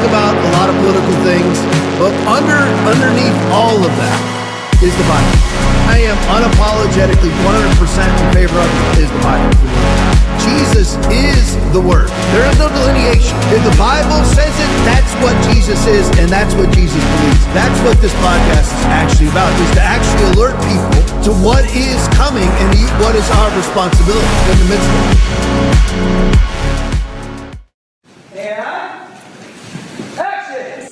About a lot of political things, but underneath all of that is the Bible. I am unapologetically 100% in favor of is the Bible. Jesus is the Word. There is no delineation. If the Bible says it, that's what Jesus is, and that's what Jesus believes. That's what this podcast is actually about, is to actually alert people to what is coming and what is our responsibility in the midst of it.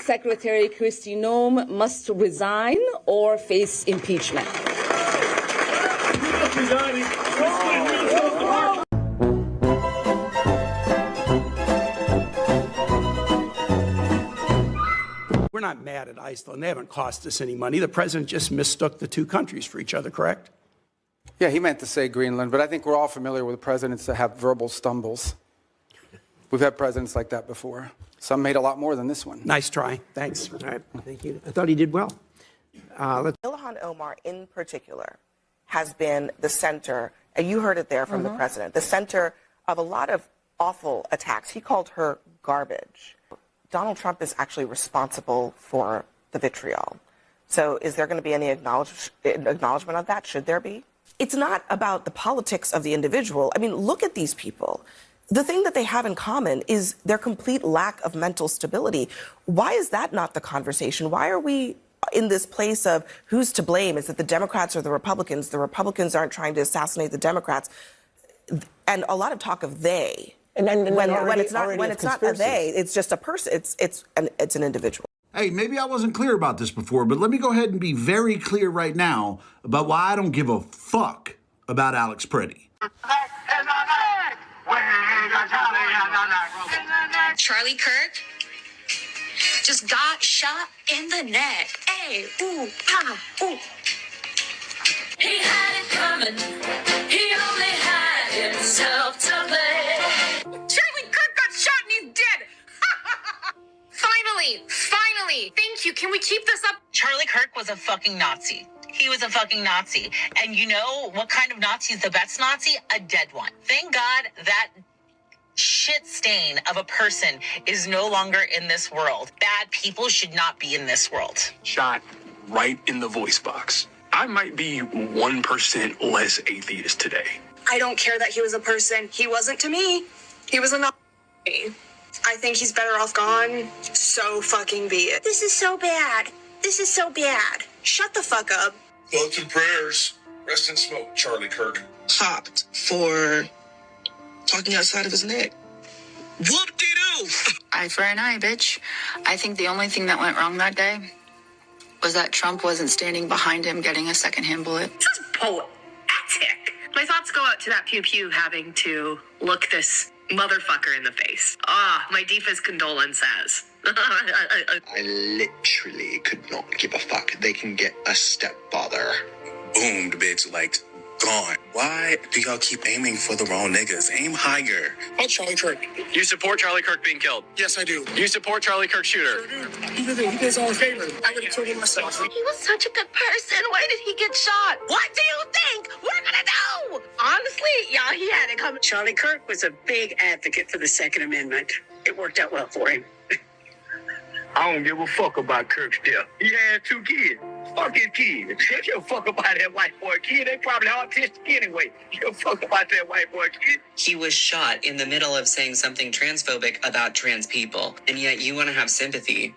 Secretary Kristi Noem must resign or face impeachment. We're not mad at Iceland. They haven't cost us any money. The president just mistook the two countries for each other, correct? Yeah, he meant to say Greenland, but I think we're all familiar with presidents that have verbal stumbles. We've had presidents like that before. Some made a lot more than this one. Nice try. Thanks. All right. Thank you. I thought he did well. Ilhan Omar, in particular, has been the center, and you heard it there from the president, the center of a lot of awful attacks. He called her garbage. Donald Trump is actually responsible for the vitriol. So is there going to be any acknowledgement of that? Should there be? It's not about the politics of the individual. I mean, look at these people. The thing that they have in common is their complete lack of mental stability. Why is that not the conversation? Why are we in this place of who's to blame? Is it the Democrats or the Republicans? The Republicans aren't trying to assassinate the Democrats. And a lot of talk of they. And when it's not a they, it's just a person. It's an individual. Hey, maybe I wasn't clear about this before, but let me go ahead and be very clear right now about why I don't give a fuck about Alex Pretty. Charlie Kirk just got shot in the neck. Hey, ooh, ah, ooh. He had it coming. He only had himself to blame. Charlie Kirk got shot and he's dead. Finally. Thank you. Can we keep this up? Charlie Kirk was a fucking Nazi. He was a fucking Nazi. And you know what kind of Nazi is the best Nazi? A dead one. Thank God that shit stain of a person is no longer in this world. Bad people should not be in this world. Shot right in the voice box. I might be 1% less atheist today. I don't care that he was a person. He wasn't to me. He was a Nazi. I think he's better off gone. So fucking be it. This is so bad. Shut the fuck up. Thoughts and prayers. Rest in smoke, Charlie Kirk. Popped for talking outside of his neck. Whoop-de-doo! Eye for an eye, bitch. I think the only thing that went wrong that day was that Trump wasn't standing behind him getting a secondhand bullet. This is poetic. My thoughts go out to that pew-pew having to look this motherfucker in the face. My deepest condolences. I literally could not give a fuck. They can get a stepfather. Boomed, bitch, like, gone. Why do y'all keep aiming for the wrong niggas? Aim higher. Oh, Charlie Kirk. You support Charlie Kirk being killed? Yes, I do. You support Charlie Kirk's shooter? He does all a favor. I would have killed him myself. He was such a good person. Why did he get shot? What do you think we're gonna do? Honestly, yeah, he had it coming. Charlie Kirk was a big advocate for the Second Amendment. It worked out well for him. I don't give a fuck about Kirk's death. He had 2 kids. Fuck his kids. They give a fuck about that white boy kid. They probably autistic anyway. Give a fuck about that white boy kid. He was shot in the middle of saying something transphobic about trans people, and yet you want to have sympathy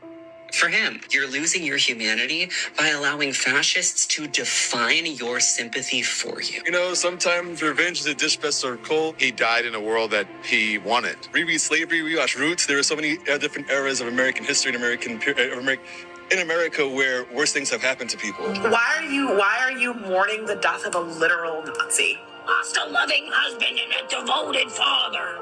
for him. You're losing your humanity by allowing fascists to define your sympathy for you. You know, sometimes revenge is a dish best served cold. He died in a world that he wanted. Reread slavery, rewatch Roots. There are so many different eras of American history and in America where worse things have happened to people. Why are you mourning the death of a literal Nazi? Lost a loving husband and a devoted father.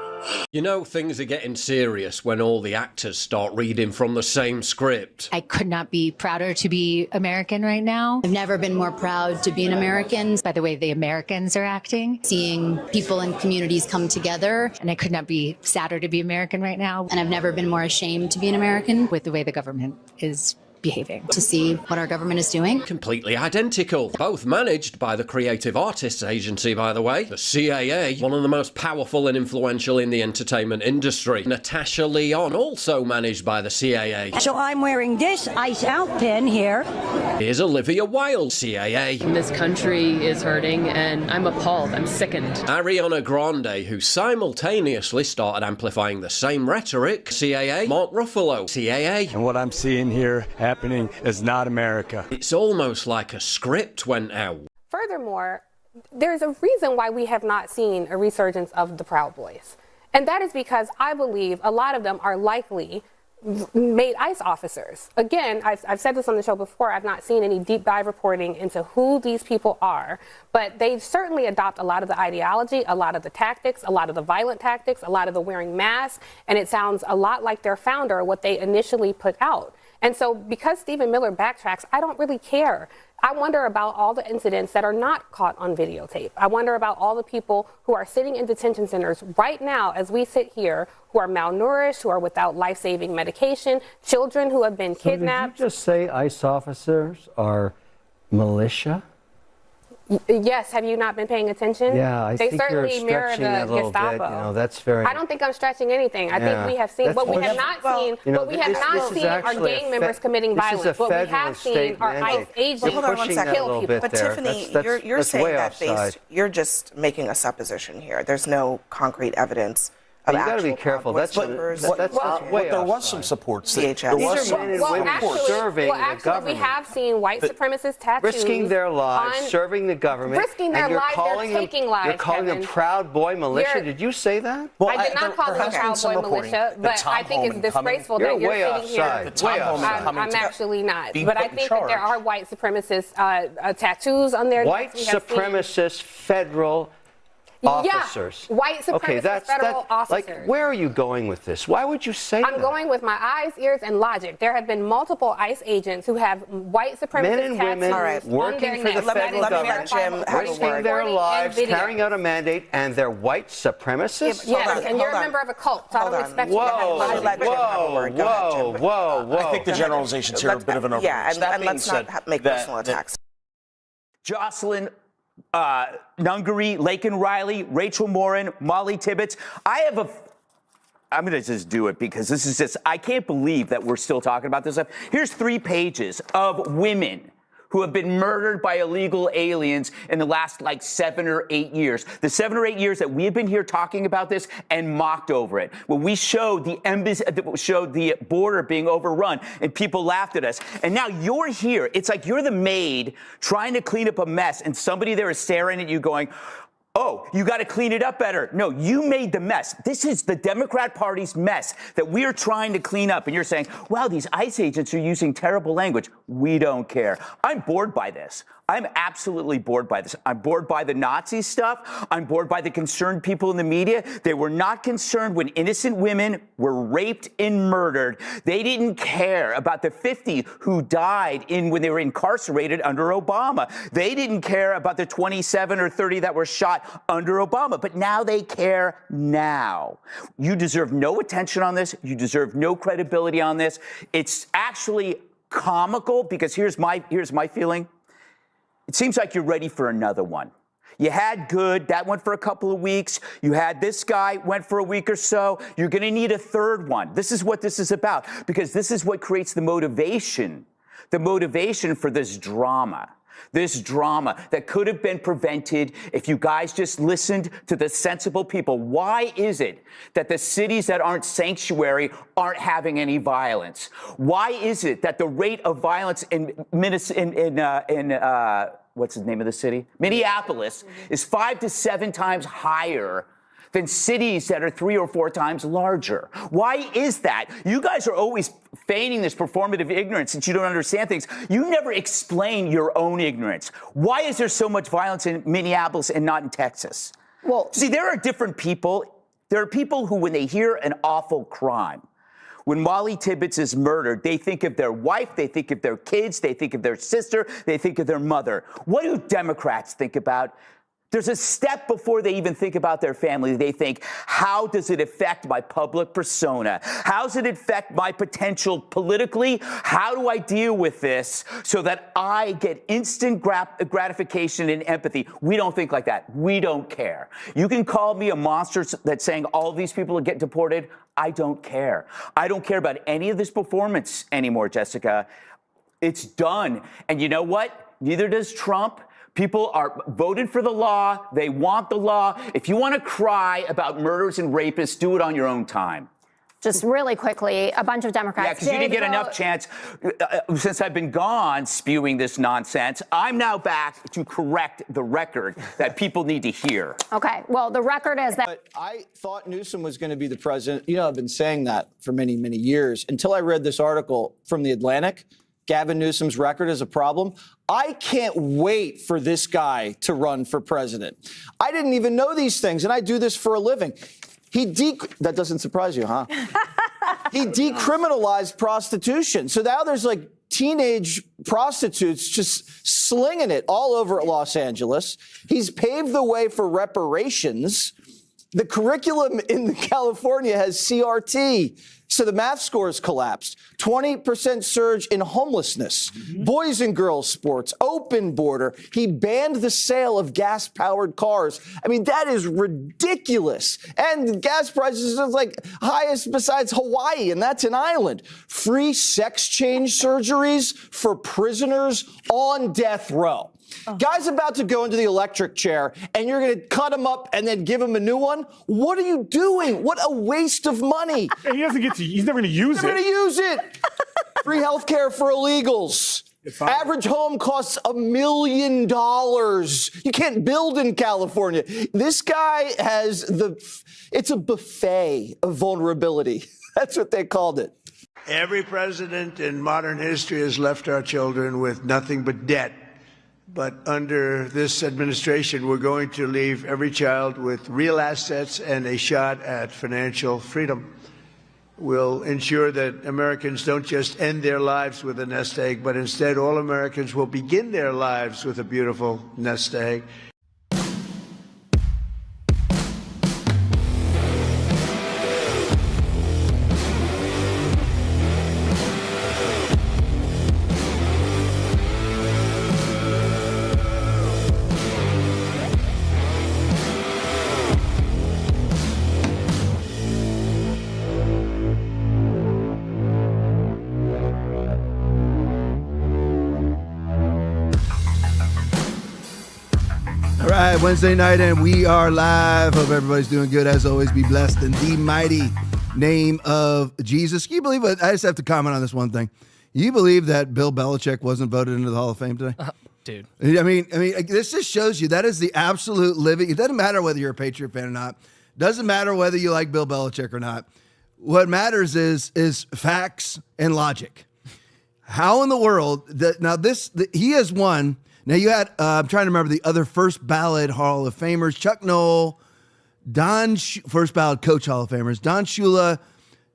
You know, things are getting serious when all the actors start reading from the same script. I could not be prouder to be American right now. I've never been more proud to be an American by the way the Americans are acting, seeing people and communities come together. And I could not be sadder to be American right now. And I've never been more ashamed to be an American with the way the government is behaving, to see what our government is doing. Completely identical. Both managed by the Creative Artists Agency, by the way. The CAA, one of the most powerful and influential in the entertainment industry. Natasha Lyonne, also managed by the CAA. So I'm wearing this Ice Out pin here. Here's Olivia Wilde, CAA. This country is hurting and I'm appalled. I'm sickened. Ariana Grande, who simultaneously started amplifying the same rhetoric. CAA. Mark Ruffalo, CAA. And what I'm seeing here happening is not America. It's almost like a script went out. Furthermore, there's a reason why we have not seen a resurgence of the Proud Boys. And that is because I believe a lot of them are likely made ICE officers. Again, I've said this on the show before, I've not seen any deep dive reporting into who these people are, but they certainly adopt a lot of the ideology, a lot of the tactics, a lot of the violent tactics, a lot of the wearing masks, and it sounds a lot like their founder, what they initially put out. And so because Stephen Miller backtracks, I don't really care. I wonder about all the incidents that are not caught on videotape. I wonder about all the people who are sitting in detention centers right now as we sit here, who are malnourished, who are without life-saving medication, children who have been kidnapped. Did you just say ICE officers are militia? Yes, have you not been paying attention? Yeah, I think you're certainly mirror stretching it a the little Gestapo. bit. You know, that's very. I don't think I'm stretching anything. I Yeah. think we have seen That's- what we well, have not seen. you know, What we have this not is seen are actually a gang members committing this is a violence. What we federal have seen state are mandate. ICE agents You're who pushing that a kill little people. bit But there. Tiffany, That's you're way saying that offside. you're just making a supposition here. There's no concrete evidence of You got to be actual careful. Proud That's Boys members. that's way there was offside. some supports. DHS. There was some men and women serving the actually, government. we have seen white supremacist tattoos. Risking their lives, on- serving the government. Risking their and you're lives, they're calling them, taking lives, You're calling them Kevin. Proud Boy militia. You're- Did you say that? I did not call them a Proud Boy militia, but I think it's disgraceful that you're sitting here. I'm actually not. But I think that there are white supremacist tattoos on their White necks. We have seen- supremacist federal officers. Yeah, white supremacist federal officers. Like, where are you going with this? Why would you say that? I'm going with my eyes, ears, and logic. There have been multiple ICE agents who have white supremacist Men and women tattoos working on for their the necks. federal government, risking their lives, carrying out a mandate, and they're white supremacists? Yes, and you're a member of a cult, so I don't expect you to have logic. Whoa. I think the generalizations here are a bit of an overreach. Yeah, That and being let's said, not make personal attacks. Jocelyn Nungary, Laken Riley, Rachel Morin, Molly Tibbetts. I'm going to just do it because this is just, I can't believe that we're still talking about this stuff. Here's 3 pages of women who have been murdered by illegal aliens in the last 7 or 8 years. The 7 or 8 years that we have been here talking about this and mocked over it. When we showed the embassy, showed the border being overrun and people laughed at us. And now you're here. It's like you're the maid trying to clean up a mess and somebody there is staring at you going, oh, you got to clean it up better. No, you made the mess. This is the Democrat Party's mess that we are trying to clean up. And you're saying, wow, these ICE agents are using terrible language. We don't care. I'm bored by this. I'm absolutely bored by this. I'm bored by the Nazi stuff. I'm bored by the concerned people in the media. They were not concerned when innocent women were raped and murdered. They didn't care about the 50 who died when they were incarcerated under Obama. They didn't care about the 27 or 30 that were shot under Obama. But now they care now. You deserve no attention on this. You deserve no credibility on this. It's actually comical because here's my feeling. It seems like you're ready for another one. You had Good, that went for a couple of weeks. You had this guy, went for a week or so. You're going to need a third one. This is what this is about, because this is what creates the motivation for this drama. This drama that could have been prevented if you guys just listened to the sensible people. Why is it that the cities that aren't sanctuary aren't having any violence? Why is it that the rate of violence in what's the name of the city? Minneapolis is 5 to 7 times higher than cities that are 3 or 4 times larger? Why is that? You guys are always feigning this performative ignorance that you don't understand things. You never explain your own ignorance. Why is there so much violence in Minneapolis and not in Texas? Well, see, there are different people There are people who, when they hear an awful crime, when Molly Tibbetts is murdered, they think of their wife, they think of their kids, they think of their sister, they think of their mother. What do Democrats think about? There's a step before they even think about their family. They think, how does it affect my public persona? How does it affect my potential politically? How do I deal with this so that I get instant gratification and empathy? We don't think like that. We don't care. You can call me a monster that's saying all these people will get deported. I don't care. I don't care about any of this performance anymore, Jessica. It's done. And you know what? Neither does Trump. People are voted for the law. They want the law. If you want to cry about murders and rapists, do it on your own time. Just really quickly, a bunch of Democrats. Yeah, because you didn't get enough chance since I've been gone spewing this nonsense. I'm now back to correct the record that people need to hear. Okay, well, the record is that. But I thought Newsom was going to be the president. You know, I've been saying that for many, many years until I read this article from The Atlantic. Gavin Newsom's record is a problem. I can't wait for this guy to run for president. I didn't even know these things, and I do this for a living. That doesn't surprise you, huh? He decriminalized prostitution. So now there's like teenage prostitutes just slinging it all over Los Angeles. He's paved the way for reparations. The curriculum in California has CRT. So the math scores collapsed. 20% surge in homelessness, boys and girls sports, open border. He banned the sale of gas-powered cars. I mean, that is ridiculous. And gas prices are like highest besides Hawaii, and that's an island. Free sex change surgeries for prisoners on death row. Guy's about to go into the electric chair, and you're going to cut him up and then give him a new one? What are you doing? What a waste of money. And he doesn't get to, he's never going to use it. Never going to use it. Free health care for illegals. Average home costs $1 million. You can't build in California. This guy has it's a buffet of vulnerability. That's what they called it. Every president in modern history has left our children with nothing but debt. But under this administration, we're going to leave every child with real assets and a shot at financial freedom. We'll ensure that Americans don't just end their lives with a nest egg, but instead all Americans will begin their lives with a beautiful nest egg. Wednesday night, and we are live. Hope everybody's doing good. As always, be blessed in the mighty name of Jesus. Can you believe it? I just have to comment on this one thing. You believe that Bill Belichick wasn't voted into the Hall of Fame today? Dude. I mean, this just shows you that is the absolute living. It doesn't matter whether you're a Patriot fan or not. Doesn't matter whether you like Bill Belichick or not. What matters is facts and logic. How in the world he has won. Now, you had, I'm trying to remember the other first ballot Hall of Famers, Chuck Noll, first ballot coach Hall of Famers, Don Shula,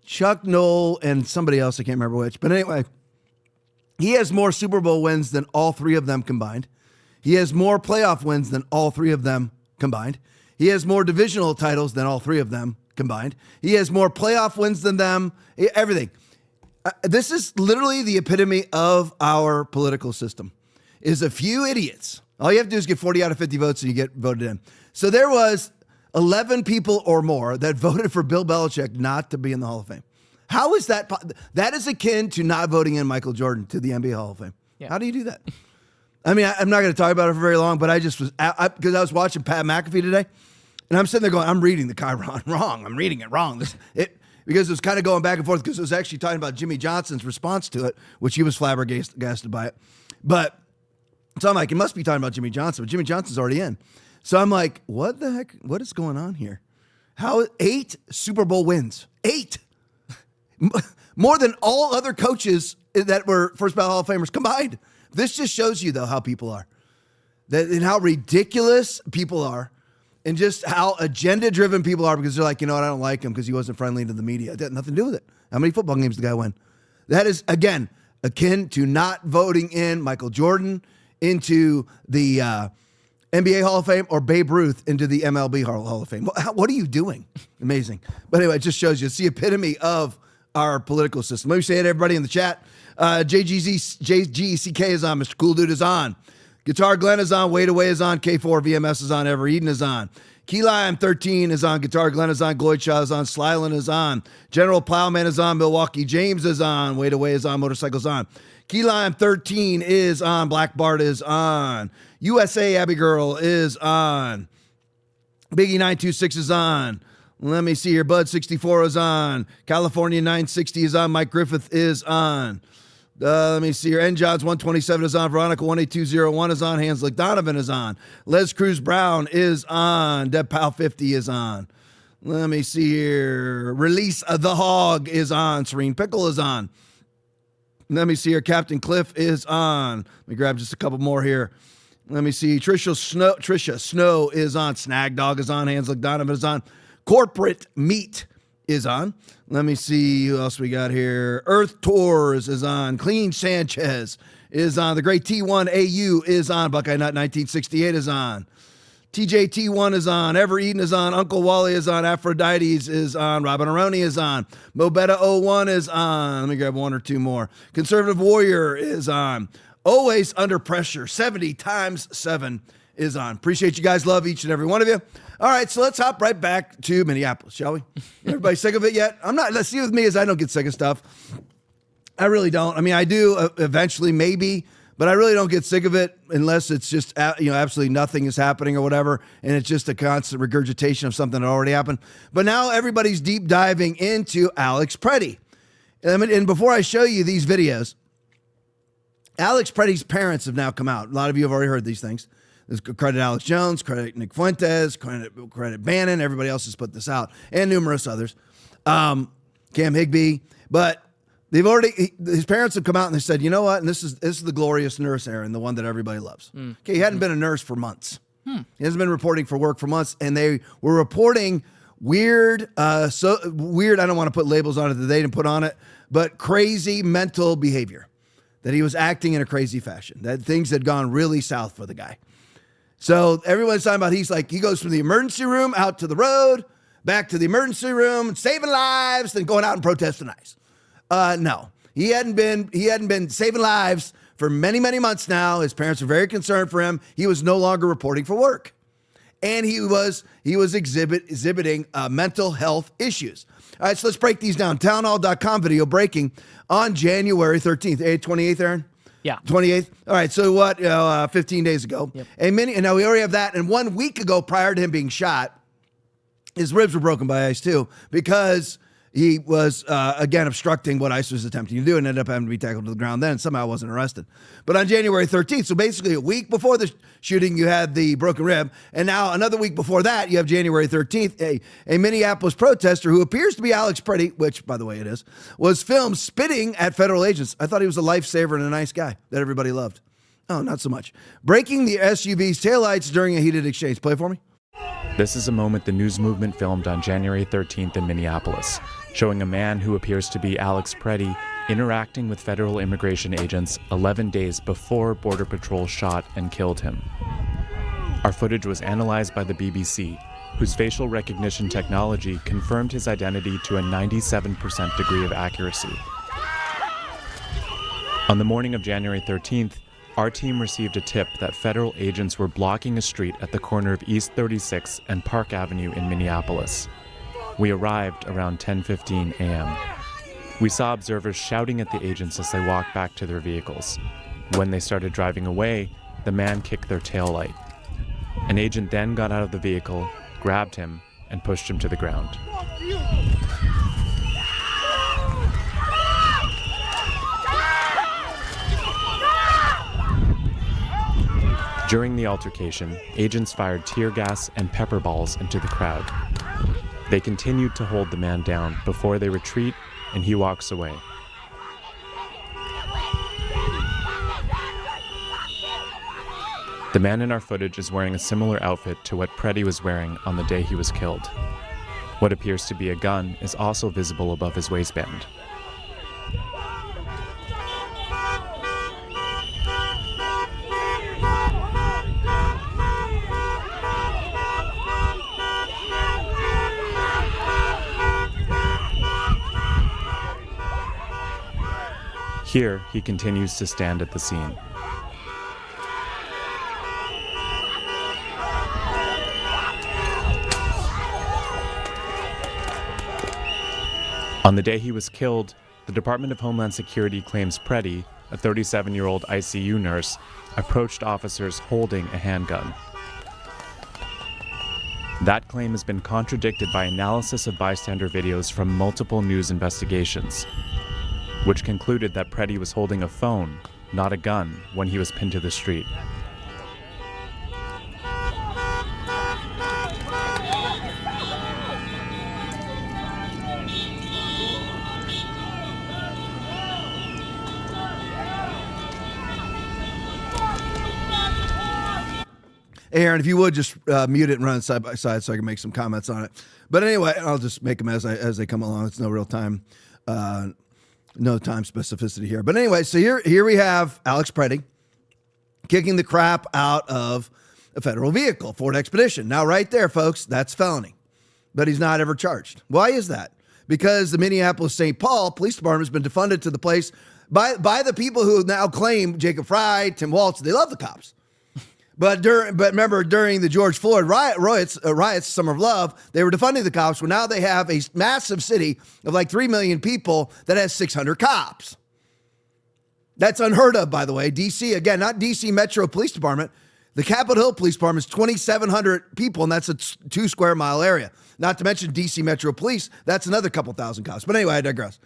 Chuck Noll, and somebody else, I can't remember which. But anyway, he has more Super Bowl wins than all three of them combined. He has more playoff wins than all three of them combined. He has more divisional titles than all three of them combined. He has more playoff wins than them, everything. This is literally the epitome of our political system. Is a few idiots. All you have to do is get 40 out of 50 votes and you get voted in. So there was 11 people or more that voted for Bill Belichick not to be in the Hall of Fame. How is that? That is akin to not voting in Michael Jordan to the NBA Hall of Fame. Yeah. How do you do that? I mean, I'm not going to talk about it for very long, but I just was, because I was watching Pat McAfee today, and I'm sitting there going, I'm reading the Chiron wrong. I'm reading it wrong. Because it was kind of going back and forth because it was actually talking about Jimmy Johnson's response to it, which he was flabbergasted by it. But so I'm like, it must be talking about Jimmy Johnson, but Jimmy Johnson's already in. So I'm like, what the heck? What is going on here? 8 Super Bowl wins. 8. More than all other coaches that were first ballot Hall of Famers combined. This just shows you, though, how people are. And how ridiculous people are. and just how agenda-driven people are because they're like, you know what, I don't like him because he wasn't friendly to the media. It had nothing to do with it. How many football games did the guy win? That is, again, akin to not voting in Michael Jordan into the NBA Hall of Fame or Babe Ruth into the MLB Hall of Fame. What are you doing? Amazing. But anyway, it just shows you. It's the epitome of our political system. Let me say it, everybody in the chat. JGCK is on. Mr. Cool Dude is on. Guitar Glenn is on. Wade Away is on. K4 VMS is on. Ever Eden is on. Key Lime 13 is on. Guitar Glenn is on. Gloyd Shaw is on. Slyland is on. General Plowman is on. Milwaukee James is on. Wade Away is on. Motorcycles on. Key Lime 13 is on. Black Bart is on. USA Abby Girl is on. Biggie 926 is on. Let me see here. Bud 64 is on. California 960 is on. Mike Griffith is on. Let me see here. N. Johns 127 is on. Veronica 18201 is on. Hanslick Donovan is on. Les Cruz Brown is on. Deb Powell 50 is on. Let me see here. Release the Hog is on. Serene Pickle is on. Let me see here. Captain Cliff is on. Let me grab just a couple more here. Let me see. Trisha Snow is on. Snag Dog is on. Hanslick Donovan is on. Corporate Meat is on. Let me see who else we got here. Earth Tours is on. Clean Sanchez is on. The Great T1AU is on. Buckeye Nut 1968 is on. TJT1 is on. Ever Eden is on. Uncle Wally is on. Aphrodites is on. Robin Aroni is on. Mobetta 01 is on. Let me grab one or two more. Conservative Warrior is on. Always Under Pressure 70 times 7 is on. Appreciate you guys. Love each and every one of you. All right, so let's hop right back to Minneapolis, shall we? Everybody sick of it yet? I'm not. Let's see with me is I don't get sick of stuff. I really don't. I mean, I do eventually, maybe, but I really don't get sick of it unless it's just absolutely nothing is happening or whatever, and it's just a constant regurgitation of something that already happened. But now everybody's deep diving into Alex Preddy. And before I show you these videos, Alex Preddy's parents have now come out. A lot of you have already heard these things. There's credit Alex Jones, credit Nick Fuentes, credit Bannon. Everybody else has put this out, and numerous others. Cam Higbee, but his parents have come out and they said, you know what? And this is the glorious nurse, Aaron, the one that everybody loves. Okay, he hadn't been a nurse for months. He hasn't been reporting for work for months, and they were reporting weird. I don't want to put labels on it that they didn't put on it, but crazy mental behavior. That he was acting in a crazy fashion. That things had gone really south for the guy. So everyone's talking about he goes from the emergency room out to the road, back to the emergency room, saving lives, then going out and protesting ICE. No, he hadn't been saving lives for many, many months now. His parents are very concerned for him. He was no longer reporting for work, and he was exhibiting mental health issues. All right, so let's break these down. Townhall.com video breaking on January 13th, 28th, Aaron. Yeah. 28th. All right. So what, 15 days ago. Yep. And now we already have that. And 1 week ago, prior to him being shot, his ribs were broken by ICE too, because he was, again, obstructing what ICE was attempting to do and ended up having to be tackled to the ground then and somehow wasn't arrested. But on January 13th, so basically a week before the shooting, you had the broken rib. And now another week before that, you have January 13th, a Minneapolis protester who appears to be Alex Preddy, which, by the way, it is, was filmed spitting at federal agents. I thought he was a lifesaver and a nice guy that everybody loved. Oh, not so much. Breaking the SUV's taillights during a heated exchange. Play for me. This is a moment the news movement filmed on January 13th in Minneapolis, showing a man who appears to be Alex Preddy interacting with federal immigration agents 11 days before Border Patrol shot and killed him. Our footage was analyzed by the BBC, whose facial recognition technology confirmed his identity to a 97% degree of accuracy. On the morning of January 13th, our team received a tip that federal agents were blocking a street at the corner of East 36 and Park Avenue in Minneapolis. We arrived around 10:15 a.m. We saw observers shouting at the agents as they walked back to their vehicles. When they started driving away, the man kicked their taillight. An agent then got out of the vehicle, grabbed him, and pushed him to the ground. During the altercation, agents fired tear gas and pepper balls into the crowd. They continued to hold the man down before they retreat and he walks away. The man in our footage is wearing a similar outfit to what Preddy was wearing on the day he was killed. What appears to be a gun is also visible above his waistband. Here, he continues to stand at the scene. On the day he was killed, the Department of Homeland Security claims Preddy, a 37-year-old ICU nurse, approached officers holding a handgun. That claim has been contradicted by analysis of bystander videos from multiple news investigations, which concluded that Preddy was holding a phone, not a gun, when he was pinned to the street. Aaron, if you would just mute it and run it side by side so I can make some comments on it. But anyway, I'll just make them as they come along. It's no real time, no time specificity here. But anyway, so here we have Alex Preddy kicking the crap out of a federal vehicle, Ford Expedition. Now, right there, folks, that's felony. But he's not ever charged. Why is that? Because the Minneapolis-St. Paul Police Department has been defunded to the place by the people who now claim Jacob Fry, Tim Waltz, they love the cops. But remember, during the George Floyd riots, Summer of Love, they were defunding the cops. Well, now they have a massive city of like 3 million people that has 600 cops. That's unheard of, by the way. D.C., again, not D.C. Metro Police Department. The Capitol Hill Police Department is 2,700 people, and that's a 2 square mile area. Not to mention D.C. Metro Police. That's another couple thousand cops. But anyway, I digress.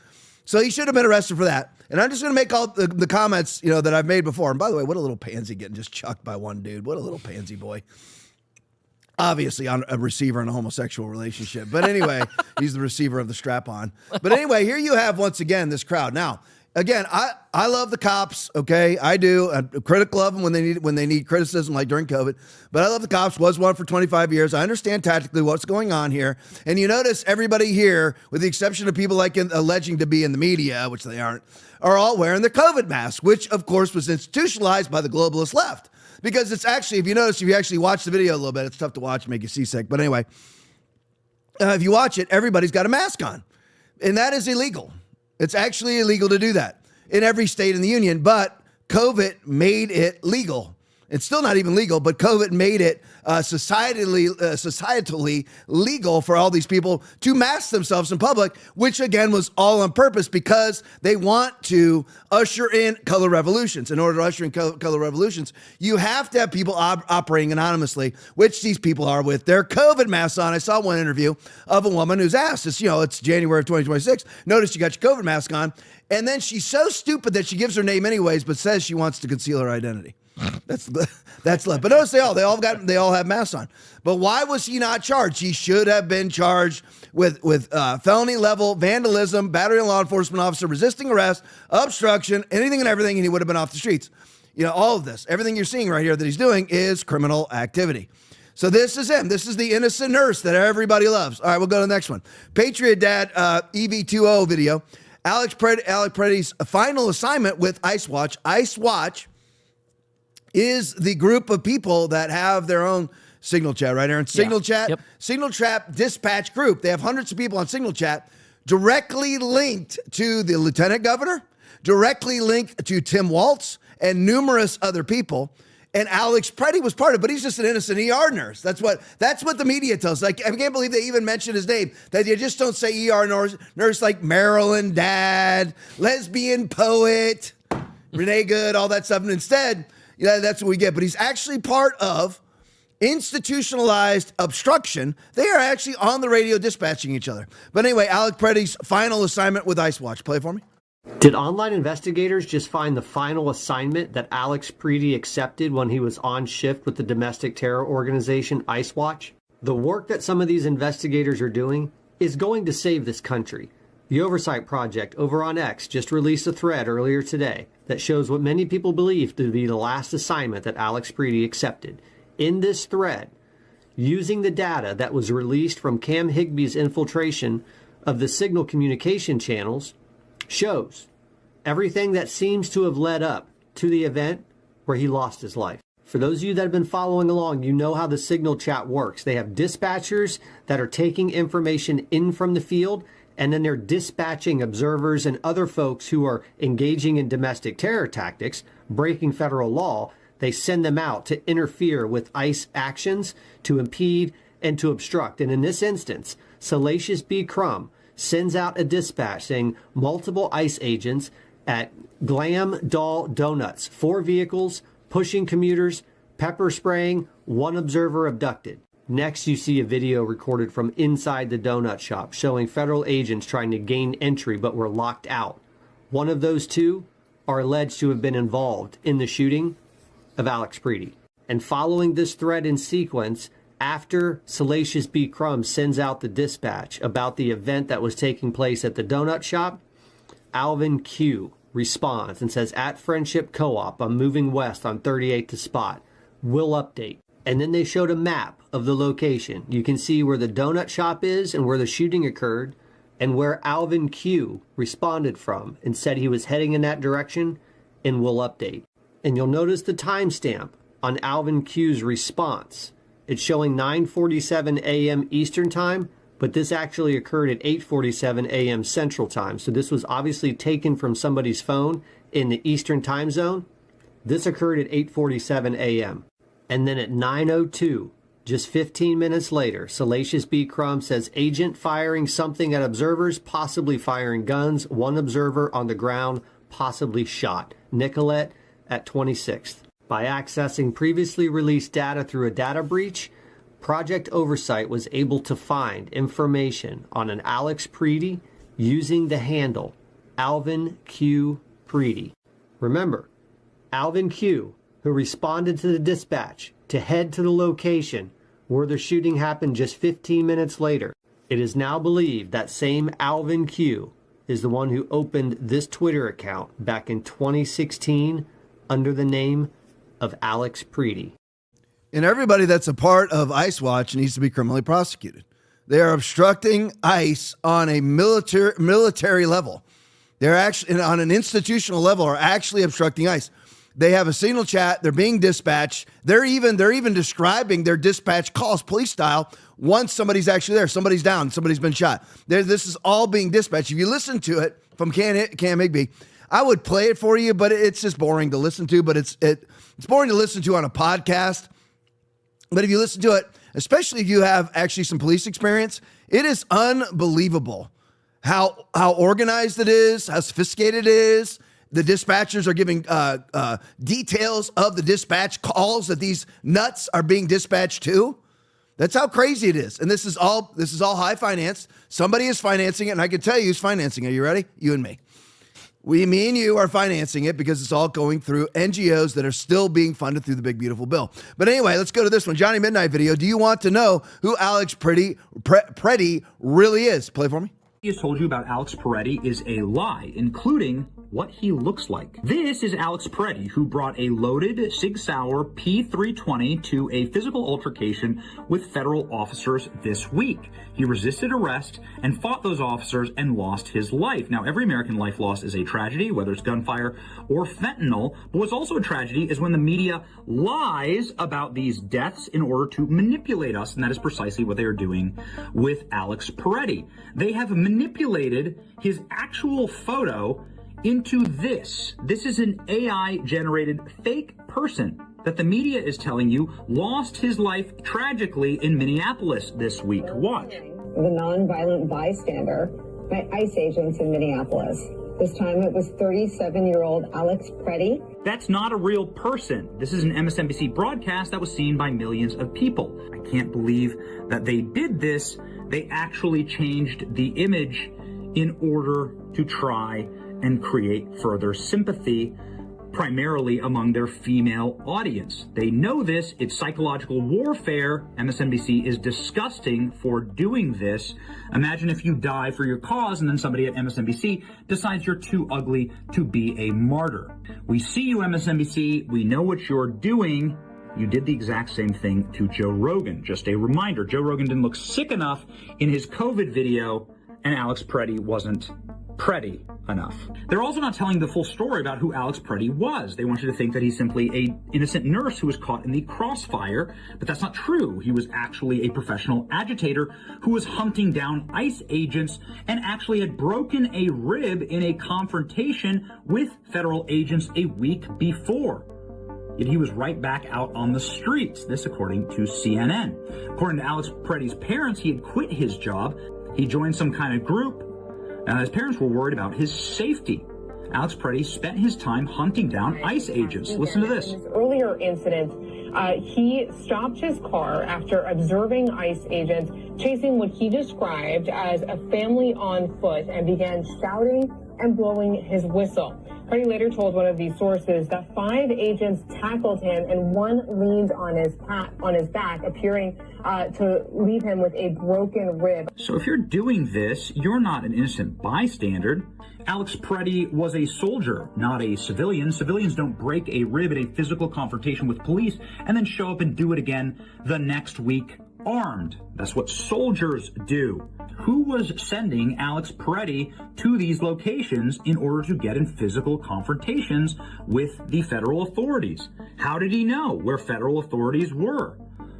So he should have been arrested for that. And I'm just going to make all the comments, that I've made before. And by the way, what a little pansy getting just chucked by one dude. What a little pansy boy. Obviously on a receiver in a homosexual relationship. But anyway, he's the receiver of the strap-on. But anyway, here you have, once again, this crowd. Now, again, I love the cops, okay? I do. I'm critical of them when they need criticism, like during COVID. But I love the cops. Was one for 25 years. I understand tactically what's going on here. And you notice everybody here, with the exception of people alleging to be in the media, which they aren't, are all wearing the COVID mask, which, of course, was institutionalized by the globalist left. Because it's actually, if you actually watch the video a little bit, it's tough to watch, make you seasick. But anyway, if you watch it, everybody's got a mask on. And that is illegal. It's actually illegal to do that in every state in the union, but COVID made it legal. It's still not even legal, but COVID made it societally legal for all these people to mask themselves in public, which again was all on purpose because they want to usher in color revolutions. In order to usher in color revolutions, you have to have people operating anonymously, which these people are with their COVID masks on. I saw one interview of a woman who's asked, it's January of 2026. Notice you got your COVID mask on. And then she's so stupid that she gives her name anyways, but says she wants to conceal her identity. That's left. But notice they all have masks on. But why was he not charged? He should have been charged with felony level vandalism, battery on law enforcement officer, resisting arrest, obstruction, anything and everything, and he would have been off the streets. All of this, everything you're seeing right here that he's doing is criminal activity. So this is him. This is the innocent nurse that everybody loves. All right, we'll go to the next one. Patriot Dad EV20 video. Alex Preddy's final assignment with ICE Watch. ICE Watch is the group of people that have their own Signal Chat, right, Aaron? Signal Chat, yep. Signal Chat dispatch group. They have hundreds of people on Signal Chat directly linked to the lieutenant governor, directly linked to Tim Waltz, and numerous other people. And Alex Preddy was part of it, but he's just an innocent ER nurse. That's what the media tells us. I can't believe they even mentioned his name, that you just don't say ER nurse like Maryland Dad, lesbian poet, Renee Good, all that stuff. And instead, that's what we get. But he's actually part of institutionalized obstruction. They are actually on the radio dispatching each other. But anyway, Alex Preddy's final assignment with ICE Watch. Play it for me. Did online investigators just find the final assignment that Alex Preddy accepted when he was on shift with the domestic terror organization ICE Watch? The work that some of these investigators are doing is going to save this country. The Oversight Project over on X just released a thread earlier today that shows what many people believe to be the last assignment that Alex Preedy accepted. In this thread, using the data that was released from Cam Higby's infiltration of the signal communication channels, shows everything that seems to have led up to the event where he lost his life. For those of you that have been following along, you know how the signal chat works. They have dispatchers that are taking information in from the field, and then they're dispatching observers and other folks who are engaging in domestic terror tactics, breaking federal law. They send them out to interfere with ICE actions, to impede and to obstruct. And in this instance, Salacious B. Crumb sends out a dispatch saying multiple ICE agents at Glam Doll Donuts, 4 vehicles, pushing commuters, pepper spraying, 1 observer abducted. Next, you see a video recorded from inside the donut shop showing federal agents trying to gain entry but were locked out. One of those 2 are alleged to have been involved in the shooting of Alex Preedy. And following this thread in sequence, after Salacious B. Crumb sends out the dispatch about the event that was taking place at the donut shop, Alvin Q responds and says, at Friendship Co-op, I'm moving west on 38 to spot. Will update. And then they showed a map of the location. You can see where the donut shop is and where the shooting occurred and where Alvin Q responded from and said he was heading in that direction and will update. And you'll notice the timestamp on Alvin Q's response. It's showing 9:47 a.m. Eastern Time, but this actually occurred at 8:47 a.m. Central Time. So this was obviously taken from somebody's phone in the Eastern Time Zone. This occurred at 8:47 a.m. And then at 9:02, just 15 minutes later, Salacious B. Crumb says agent firing something at observers, possibly firing guns, 1 observer on the ground, possibly shot. Nicolette at 26th. By accessing previously released data through a data breach, Project Oversight was able to find information on an Alex Preedy using the handle Alvin Q. Preedy. Remember, Alvin Q., who responded to the dispatch to head to the location where the shooting happened just 15 minutes later. It is now believed that same Alvin Q. is the one who opened this Twitter account back in 2016 under the name of Alex Preedy. And everybody that's a part of ICE Watch needs to be criminally prosecuted. They are obstructing ICE on a military level. They're actually, on an institutional level, are actually obstructing ICE. They have a signal chat. They're being dispatched. They're even describing their dispatch calls, police style, once somebody's actually there. Somebody's down. Somebody's been shot. This is all being dispatched. If you listen to it from Cam Higby, I would play it for you, but it's just boring to listen to. But it's boring to listen to on a podcast. But if you listen to it, especially if you have actually some police experience, it is unbelievable how organized it is, how sophisticated it is. The dispatchers are giving details of the dispatch calls that these nuts are being dispatched to. That's how crazy it is. And this is all high finance. Somebody is financing it, and I can tell you who's financing it. Are you ready? You and me. Me and you are financing it because it's all going through NGOs that are still being funded through the big, beautiful bill. But anyway, let's go to this one. Johnny Midnight video. Do you want to know who Alex Preedy really is? Play for me. He has told you about Alex Preedy is a lie, including what he looks like. This is Alex Preedy, who brought a loaded Sig Sauer P320 to a physical altercation with federal officers this week. He resisted arrest and fought those officers and lost his life. Now, every American life lost is a tragedy, whether it's gunfire or fentanyl, but what's also a tragedy is when the media lies about these deaths in order to manipulate us, and that is precisely what they are doing with Alex Preedy. They have manipulated his actual photo into this. This is an AI-generated fake person that the media is telling you lost his life tragically in Minneapolis this week. Watch. The nonviolent bystander by ICE agents in Minneapolis. This time it was 37-year-old Alex Preedy. That's not a real person. This is an MSNBC broadcast that was seen by millions of people. I can't believe that they did this. They actually changed the image in order to try and create further sympathy primarily among their female audience. They know this. It's psychological warfare. MSNBC is disgusting for doing this. Imagine if you die for your cause and then somebody at MSNBC decides you're too ugly to be a martyr. We see you, MSNBC. We know what you're doing. You did the exact same thing to Joe Rogan. Just a reminder, Joe Rogan didn't look sick enough in his COVID video, and Alex Preddy wasn't pretty enough. They're also not telling the full story about who Alex Preddy was. They want you to think that he's simply an innocent nurse who was caught in the crossfire, but that's not true. He was actually a professional agitator who was hunting down ICE agents and actually had broken a rib in a confrontation with federal agents a week before. Yet he was right back out on the streets, this according to CNN. According to Alex Preddy's parents, he had quit his job. He joined some kind of group. His parents were worried about his safety. Alex Preddy spent his time hunting down ICE agents. Listen to this. In this earlier incident, he stopped his car after observing ICE agents chasing what he described as a family on foot and began shouting and blowing his whistle. Preddy later told one of these sources that 5 agents tackled him and one leaned on his back, appearing to leave him with a broken rib. So if you're doing this, you're not an innocent bystander. Alex Preddy was a soldier, not a civilian. Civilians don't break a rib at a physical confrontation with police and then show up and do it again the next week armed. That's what soldiers do. Who was sending Alex Preddy to these locations in order to get in physical confrontations with the federal authorities? How did he know where federal authorities were?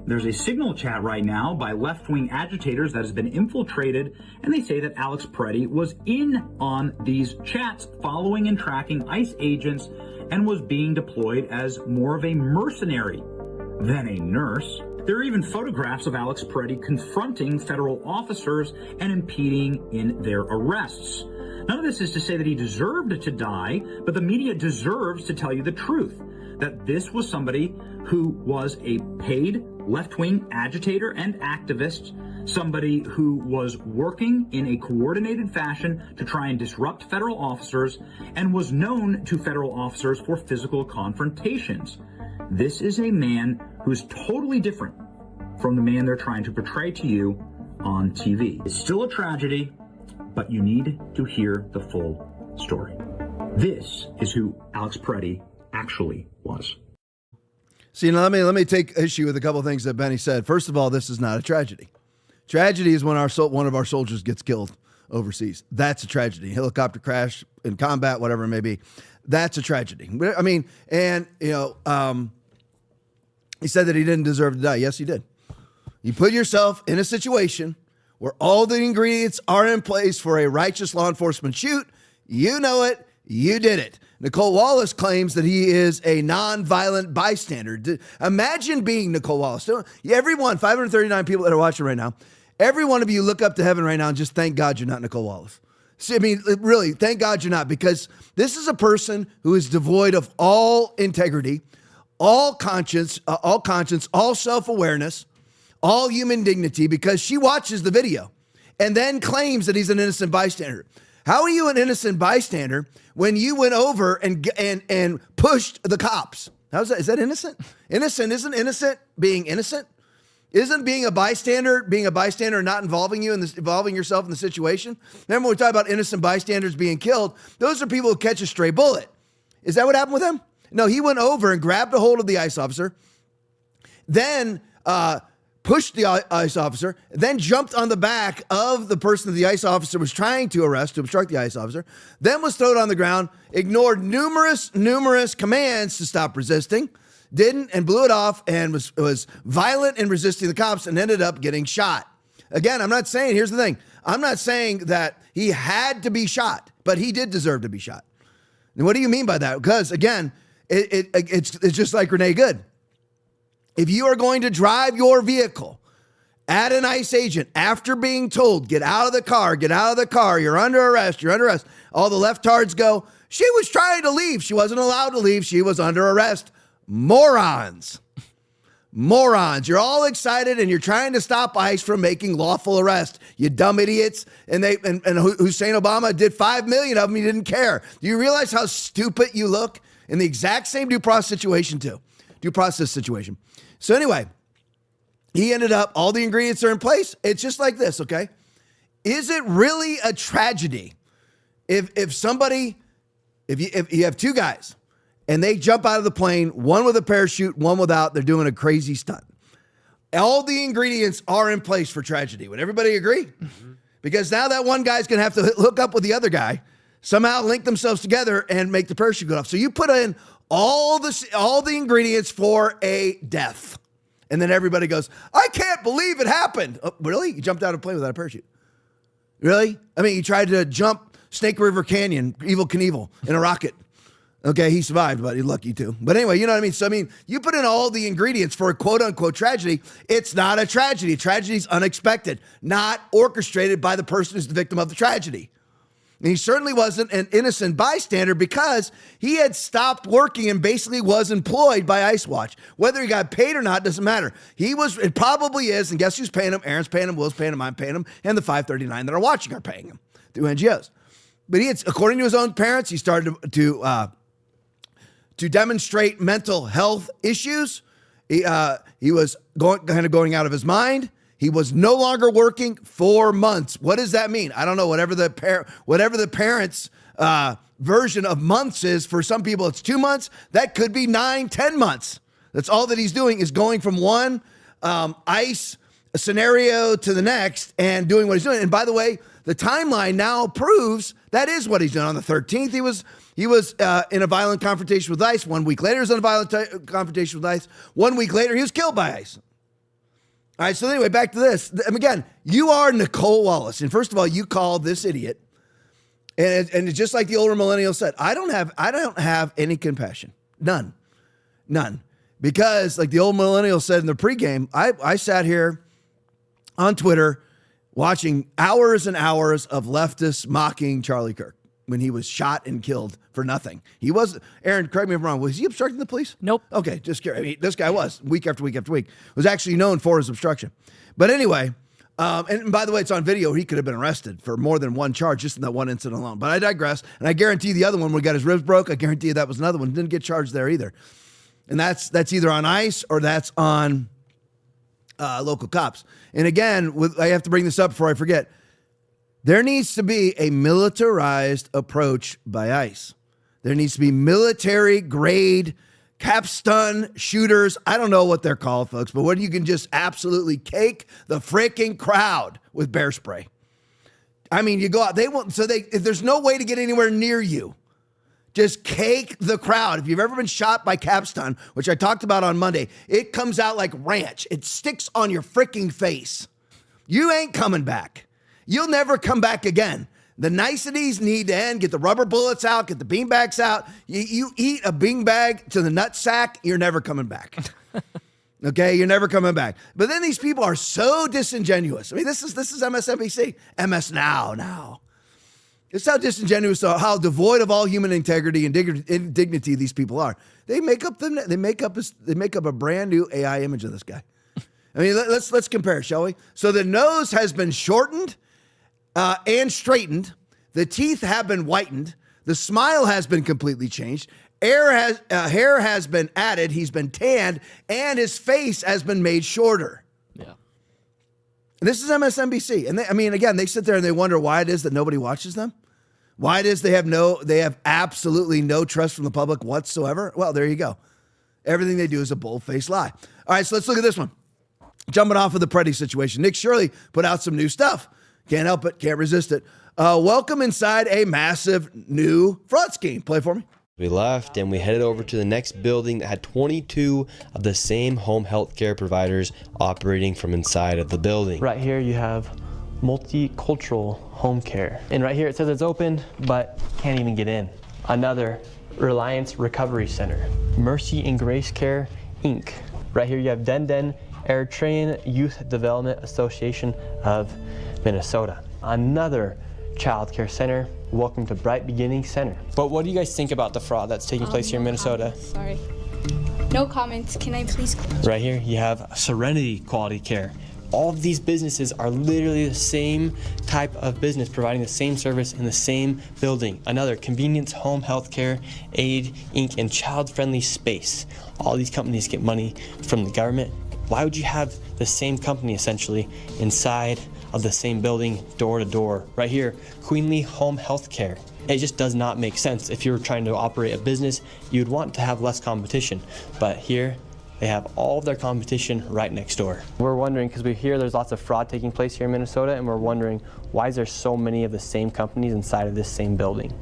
There's a signal chat right now by left-wing agitators that has been infiltrated, and they say that Alex Preddy was in on these chats, following and tracking ICE agents, and was being deployed as more of a mercenary than a nurse. There are even photographs of Alex Preddy confronting federal officers and impeding in their arrests. None of this is to say that he deserved to die, but the media deserves to tell you the truth, that this was somebody who was a paid left-wing agitator and activist, somebody who was working in a coordinated fashion to try and disrupt federal officers and was known to federal officers for physical confrontations. This is a man who's totally different from the man they're trying to portray to you on TV. It's still a tragedy, but you need to hear the full story. This is who Alex Preddy actually was. See, now let me take issue with a couple of things that Benny said. First of all, this is not a tragedy. Tragedy is when one of our soldiers gets killed overseas. That's a tragedy. Helicopter crash in combat, whatever it may be. That's a tragedy. I mean, and, he said that he didn't deserve to die. Yes, he did. You put yourself in a situation where all the ingredients are in place for a righteous law enforcement shoot. You know it. You did it. Nicole Wallace claims that he is a non-violent bystander. Imagine being Nicole Wallace. Everyone, 539 people that are watching right now, every one of you look up to heaven right now and just thank God you're not Nicole Wallace. See, I mean, really, thank God you're not, because this is a person who is devoid of all integrity, all conscience, all self-awareness, all human dignity, because she watches the video and then claims that he's an innocent bystander. How are you an innocent bystander when you went over and pushed the cops? How's that? Is that innocent? Isn't innocent being innocent? Isn't being a bystander not involving yourself in the situation? Remember when we talk about innocent bystanders being killed? Those are people who catch a stray bullet. Is that what happened with him? No, he went over and grabbed a hold of the ICE officer, then pushed the ICE officer, then jumped on the back of the person that the ICE officer was trying to arrest, to obstruct the ICE officer, then was thrown on the ground, ignored numerous commands to stop resisting, didn't, and blew it off, and was violent in resisting the cops and ended up getting shot. Again, here's the thing. I'm not saying that he had to be shot, but he did deserve to be shot. And what do you mean by that? Because again, it's just like Renee Good. If you are going to drive your vehicle at an ICE agent after being told, get out of the car, you're under arrest, all the leftards go, she was trying to leave. She wasn't allowed to leave. She was under arrest. Morons. You're all excited and you're trying to stop ICE from making lawful arrest. You dumb idiots. And Hussein Obama did 5 million of them. He didn't care. Do you realize how stupid you look? in the exact same due process situation. So anyway, he ended up, all the ingredients are in place. It's just like this, okay? Is it really a tragedy if you have two guys and they jump out of the plane, one with a parachute, one without, they're doing a crazy stunt? All the ingredients are in place for tragedy. Would everybody agree? Mm-hmm. Because now that one guy's going to have to hook up with the other guy, somehow link themselves together and make the parachute go off. So you put in all the ingredients for a death. And then everybody goes, I can't believe it happened. Oh, really? You jumped out of a plane without a parachute? Really? I mean, you tried to jump Snake River Canyon, Evel Knievel, in a rocket. Okay, he survived, but he's lucky too. But anyway, you know what I mean? So, I mean, you put in all the ingredients for a quote-unquote tragedy. It's not a tragedy. Tragedy is unexpected, not orchestrated by the person who's the victim of the tragedy. And he certainly wasn't an innocent bystander because he had stopped working and basically was employed by ICE Watch. Whether he got paid or not doesn't matter. It probably is, and guess who's paying him? Aaron's paying him, Will's paying him, I'm paying him, and the 539 that are watching are paying him through NGOs. But according to his own parents, he started to demonstrate mental health issues. He was going out of his mind. He was no longer working for months. What does that mean? I don't know. Whatever the parents' version of months is, for some people it's 2 months. That could be 9, 10 months. That's all that he's doing, is going from one ICE scenario to the next and doing what he's doing. And by the way, the timeline now proves that is what he's doing. On the 13th, he was in a violent confrontation with ICE. 1 week later, he was in a violent confrontation with ICE. 1 week later, he was killed by ICE. All right, so anyway, back to this. And again, you are Nicole Wallace. And first of all, you call this idiot. And just like the older millennial said, I don't have any compassion. None. Because like the old millennial said in the pregame, I sat here on Twitter watching hours and hours of leftists mocking Charlie Kirk when he was shot and killed for nothing. He was, Aaron, correct me if I'm wrong, was he obstructing the police? Nope. Okay, just curious. I mean, this guy was, week after week after week, was actually known for his obstruction. But anyway, and by the way, it's on video. He could have been arrested for more than one charge just in that one incident alone. But I digress. And I guarantee the other one where he got his ribs broke, I guarantee you that was another one. Didn't get charged there either. And that's either on ICE or that's on local cops. And again, I have to bring this up before I forget. There needs to be a militarized approach by ICE. There needs to be military grade capstun shooters. I don't know what they're called, folks, but when you can just absolutely cake the freaking crowd with bear spray. I mean, you go out, there's no way to get anywhere near you. Just cake the crowd. If you've ever been shot by capstun, which I talked about on Monday, it comes out like ranch. It sticks on your freaking face. You ain't coming back. You'll never come back again. The niceties need to end. Get the rubber bullets out. Get the beanbags out. You eat a beanbag to the nut sack, you're never coming back. Okay, you're never coming back. But then these people are so disingenuous. I mean, this is MSNBC. MS Now. It's how disingenuous, how devoid of all human integrity and dignity these people are. They make up a brand new AI image of this guy. I mean, let's compare, shall we? So the nose has been shortened and straightened. The teeth have been whitened. The smile has been completely changed. Hair has been added. He's been tanned, and his face has been made shorter. Yeah. And this is MSNBC, and they sit there and they wonder why it is that nobody watches them. Why it is they have absolutely no trust from the public whatsoever. Well, there you go. Everything they do is a bold-faced lie. All right, so let's look at this one. Jumping off of the Preddy situation, Nick Shirley put out some new stuff. Can't help it, can't resist it. Welcome inside a massive new fraud scheme. Play for me. We left and we headed over to the next building that had 22 of the same home health care providers operating from inside of the building. Right here you have multicultural home care. And right here it says it's open, but can't even get in. Another Reliance Recovery Center. Mercy and Grace Care, Inc. Right here you have Den Eritrean Youth Development Association of Minnesota. Another child care center. Welcome to Bright Beginning Center. But what do you guys think about the fraud that's taking place here in Minnesota? Sorry. No comments. Can I please? Right here you have Serenity Quality Care, All of these businesses are literally the same type of business, providing the same service in the same building. Another, Convenience Home Healthcare, Aid, Inc., and Child Friendly Space. All these companies get money from the government. Why would you have the same company essentially inside of the same building, door to door? Right here, Queenly Home Healthcare. It just does not make sense. If you're trying to operate a business, you'd want to have less competition. But here, they have all of their competition right next door. We're wondering, because we hear there's lots of fraud taking place here in Minnesota, and we're wondering, why is there so many of the same companies inside of this same building?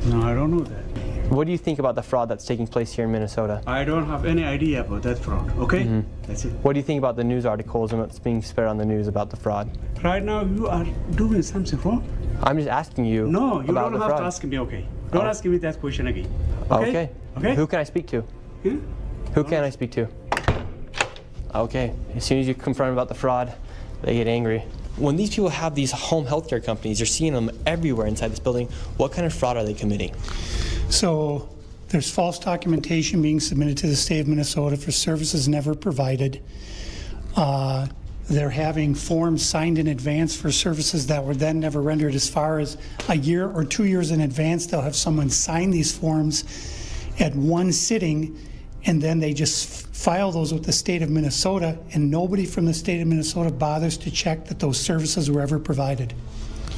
No, I don't know that. What do you think about the fraud that's taking place here in Minnesota? I don't have any idea about that fraud, okay? That's it. What do you think about the news articles and what's being spread on the news about the fraud? Right now, you are doing something wrong. I'm just asking you No, you about don't the have fraud. to ask me, okay? Don't ask me that question again. Okay. Okay? Who can I speak to? Who can I speak to? Okay. As soon as you confront about the fraud, they get angry. When these people have these home healthcare companies, you're seeing them everywhere inside this building. What kind of fraud are they committing? So there's false documentation being submitted to the state of Minnesota for services never provided. They're having forms signed in advance for services that were then never rendered. As far as a year or 2 years in advance, they'll have someone sign these forms at one sitting, and then they just file those with the state of Minnesota, and nobody from the state of Minnesota bothers to check that those services were ever provided.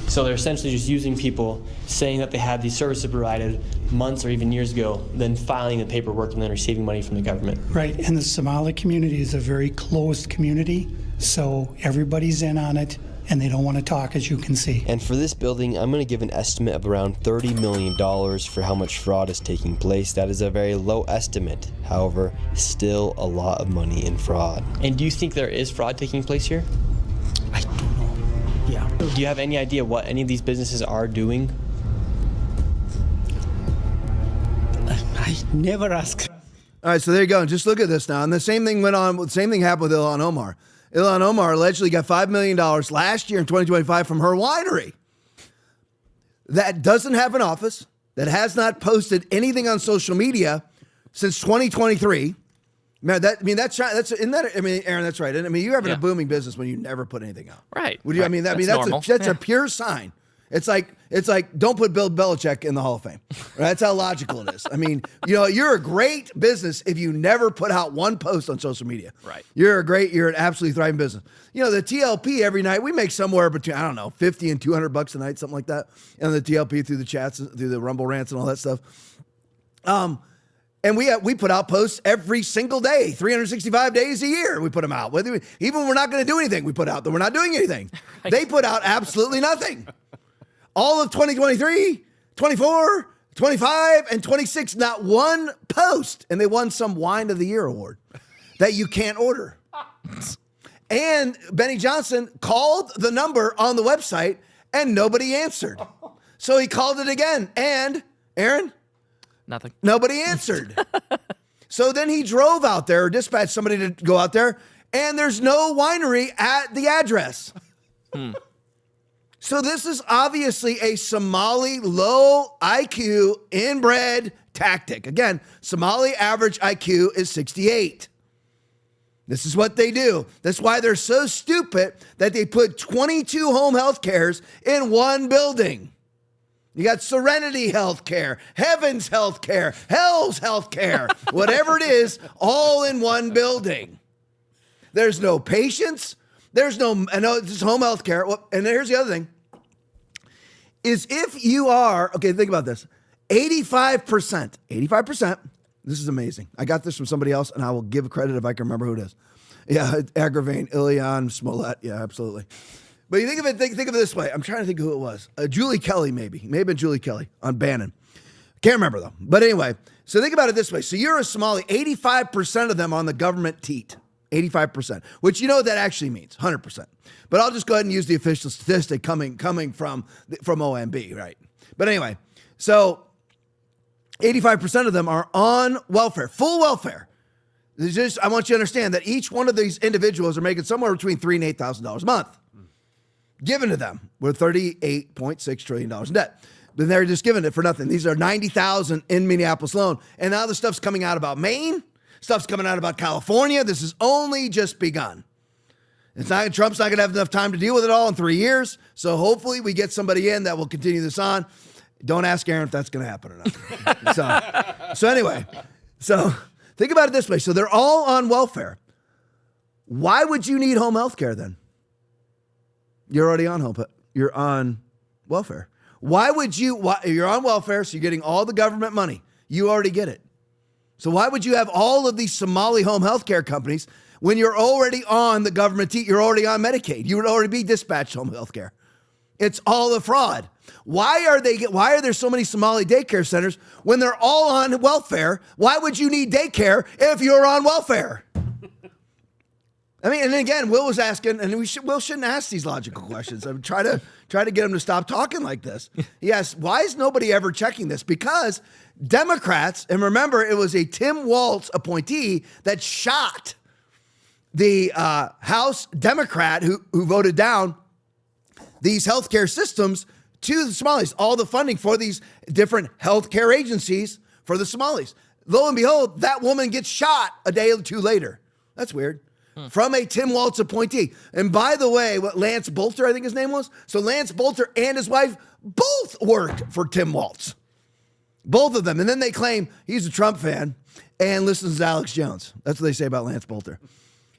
So they're essentially just using people, saying that they had these services provided months or even years ago, then filing the paperwork and then receiving money from the government. Right, and the Somali community is a very closed community, so everybody's in on it, and they don't want to talk, as you can see. And for this building, I'm going to give an estimate of around $30 million for how much fraud is taking place. That is a very low estimate. However, still a lot of money in fraud. And do you think there is fraud taking place here? I don't know. Yeah. Do you have any idea what any of these businesses are doing? I never ask. All right, so there you go. Just look at this now. And the same thing went on. The same thing happened with Ilhan Omar. Ilhan Omar allegedly got $5 million last year in 2025 from her winery that doesn't have an office, that has not posted anything on social media since 2023. Man, Aaron, that's right. And I mean, you're having a booming business when you never put anything out. Right. Would you? Right. That's a pure sign. It's like don't put Bill Belichick in the Hall of Fame. Right? That's how logical it is. I mean, you're a great business if you never put out one post on social media. Right. You're an absolutely thriving business. The TLP every night we make somewhere between $50 and $200 a night, something like that. And the TLP through the chats, through the Rumble rants and all that stuff. And we put out posts every single day, 365 days a year. We put them out. Even when we're not going to do anything, we put out that we're not doing anything. Right. They put out absolutely nothing. All of 2023, 24, 25, and 26, not one post. And they won some Wine of the Year award that you can't order. And Benny Johnson called the number on the website and nobody answered. So he called it again. And, Aaron? Nothing. Nobody answered. So then he drove out there, or dispatched somebody to go out there, and there's no winery at the address. So this is obviously a Somali low IQ inbred tactic. Again, Somali average IQ is 68. This is what they do. That's why they're so stupid that they put 22 home health cares in one building. You got Serenity Healthcare, Heaven's Healthcare, Hell's Healthcare, whatever it is, all in one building. There's no patients. There's no, it's home healthcare. Well, and here's the other thing, is if you are, okay, think about this, 85%, this is amazing. I got this from somebody else, and I will give credit if I can remember who it is. Yeah, Agravane, Ilion, Smollett, yeah, absolutely. But you think of it this way. I'm trying to think who it was. Julie Kelly, maybe. May have been Julie Kelly on Bannon. Can't remember, though. But anyway, so think about it this way. So you're a Somali. 85% of them on the government teat. 85%. Which you know what that actually means. 100%. But I'll just go ahead and use the official statistic coming from OMB, right? But anyway, so 85% of them are on welfare. Full welfare. I want you to understand that each one of these individuals are making somewhere between $3,000 and $8,000 a month. Given to them. We're $38.6 trillion in debt. But they're just giving it for nothing. These are 90,000 in Minneapolis alone. And now the stuff's coming out about Maine. Stuff's coming out about California. This has only just begun. Trump's not going to have enough time to deal with it all in 3 years. So hopefully we get somebody in that will continue this on. Don't ask Aaron if that's going to happen or not. So anyway, think about it this way. So they're all on welfare. Why would you need home health care then? You're already on you're on welfare. You're on welfare, so you're getting all the government money. You already get it. So why would you have all of these Somali home health care companies when you're already on the government, you're already on Medicaid? You would already be dispatched home health care. It's all a fraud. Why are there so many Somali daycare centers when they're all on welfare? Why would you need daycare if you're on welfare? I mean, and again, Will was asking, and Will shouldn't ask these logical questions. I would try to get him to stop talking like this. Yes, why is nobody ever checking this? Because Democrats, and remember, it was a Tim Walz appointee that shot the House Democrat who voted down these healthcare systems to the Somalis, all the funding for these different healthcare agencies for the Somalis. Lo and behold, that woman gets shot a day or two later. That's weird. From a Tim Walz appointee. And by the way, Lance Bolter, I think his name was. So Lance Bolter and his wife both worked for Tim Walz. Both of them. And then they claim he's a Trump fan and listens to Alex Jones. That's what they say about Lance Bolter.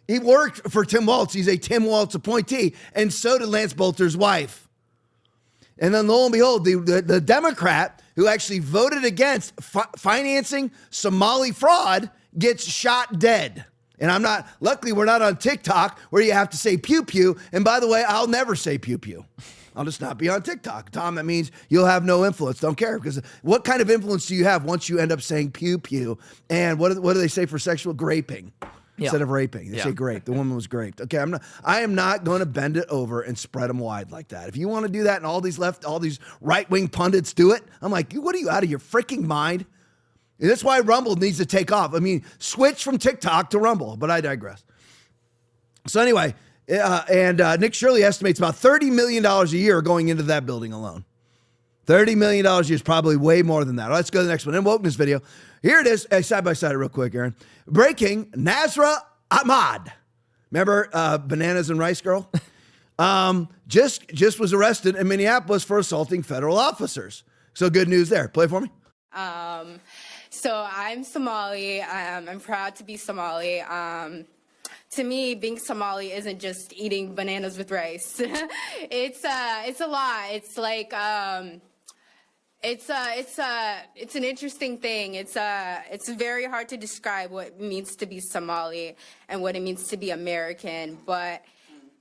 He worked for Tim Walz. He's a Tim Walz appointee. And so did Lance Bolter's wife. And then lo and behold, the Democrat who actually voted against financing Somali fraud gets shot dead. And luckily we're not on TikTok where you have to say pew pew. And by the way, I'll never say pew pew. I'll just not be on TikTok. Tom, that means you'll have no influence. Don't care, because what kind of influence do you have once you end up saying pew pew? And what do they say for sexual graping? Instead of raping, they say grape. The woman was raped. Okay, I am not going to bend it over and spread them wide like that. If you want to do that, and all these right-wing pundits do it, I'm like, what are you, out of your freaking mind? And that's why Rumble needs to take off. I mean, switch from TikTok to Rumble, but I digress. So anyway, Nick Shirley estimates about $30 million a year going into that building alone. $30 million a year is probably way more than that. Let's go to the next one. In Wokeness video. Here it is. Hey, side by side real quick, Aaron. Breaking, Nazra Ahmad. Remember Bananas and Rice Girl? Just was arrested in Minneapolis for assaulting federal officers. So good news there. Play for me. So I'm Somali. I'm proud to be Somali. To me, being Somali isn't just eating bananas with rice. It's a lot. It's like it's an interesting thing. It's very hard to describe what it means to be Somali and what it means to be American. But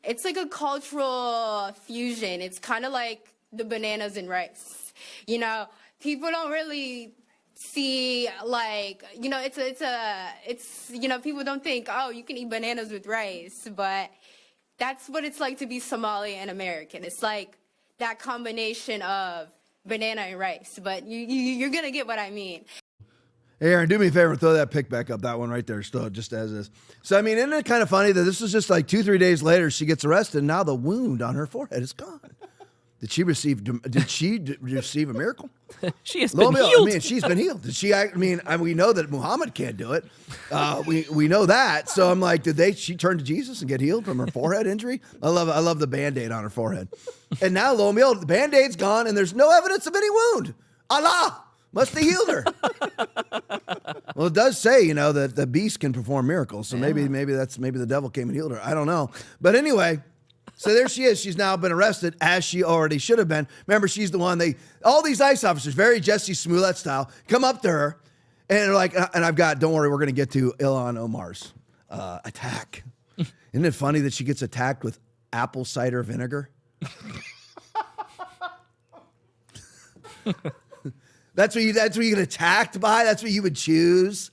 it's like a cultural fusion. It's kind of like the bananas and rice. You know, people don't really see, like, you know, it's you know, people don't think, oh, you can eat bananas with rice, but that's what it's like to be Somali and American. It's like that combination of banana and rice, but you're gonna get what I mean. Hey, Aaron, do me a favor, throw that pic back up, that one right there, still just as is. So, I mean, isn't it kind of funny that this is just like 2-3 days later, she gets arrested, and now the wound on her forehead is gone. Did she receive a miracle? She has been healed. I mean, she's been healed. Did she? We know that Muhammad can't do it. We know that. So I'm like, she turn to Jesus and get healed from her forehead injury? I love the Band-Aid on her forehead. And now, lo and behold, the Band-Aid's gone and there's no evidence of any wound. Allah must have healed her. Well, it does say, you know, that the beast can perform miracles. So maybe the devil came and healed her. I don't know. But anyway, so there she is. She's now been arrested, as she already should have been. Remember, she's the one, all these ICE officers, very Jesse Smollett style, come up to her and they're like, don't worry, we're going to get to Ilhan Omar's attack. Isn't it funny that she gets attacked with apple cider vinegar? That's what you get attacked by? That's what you would choose?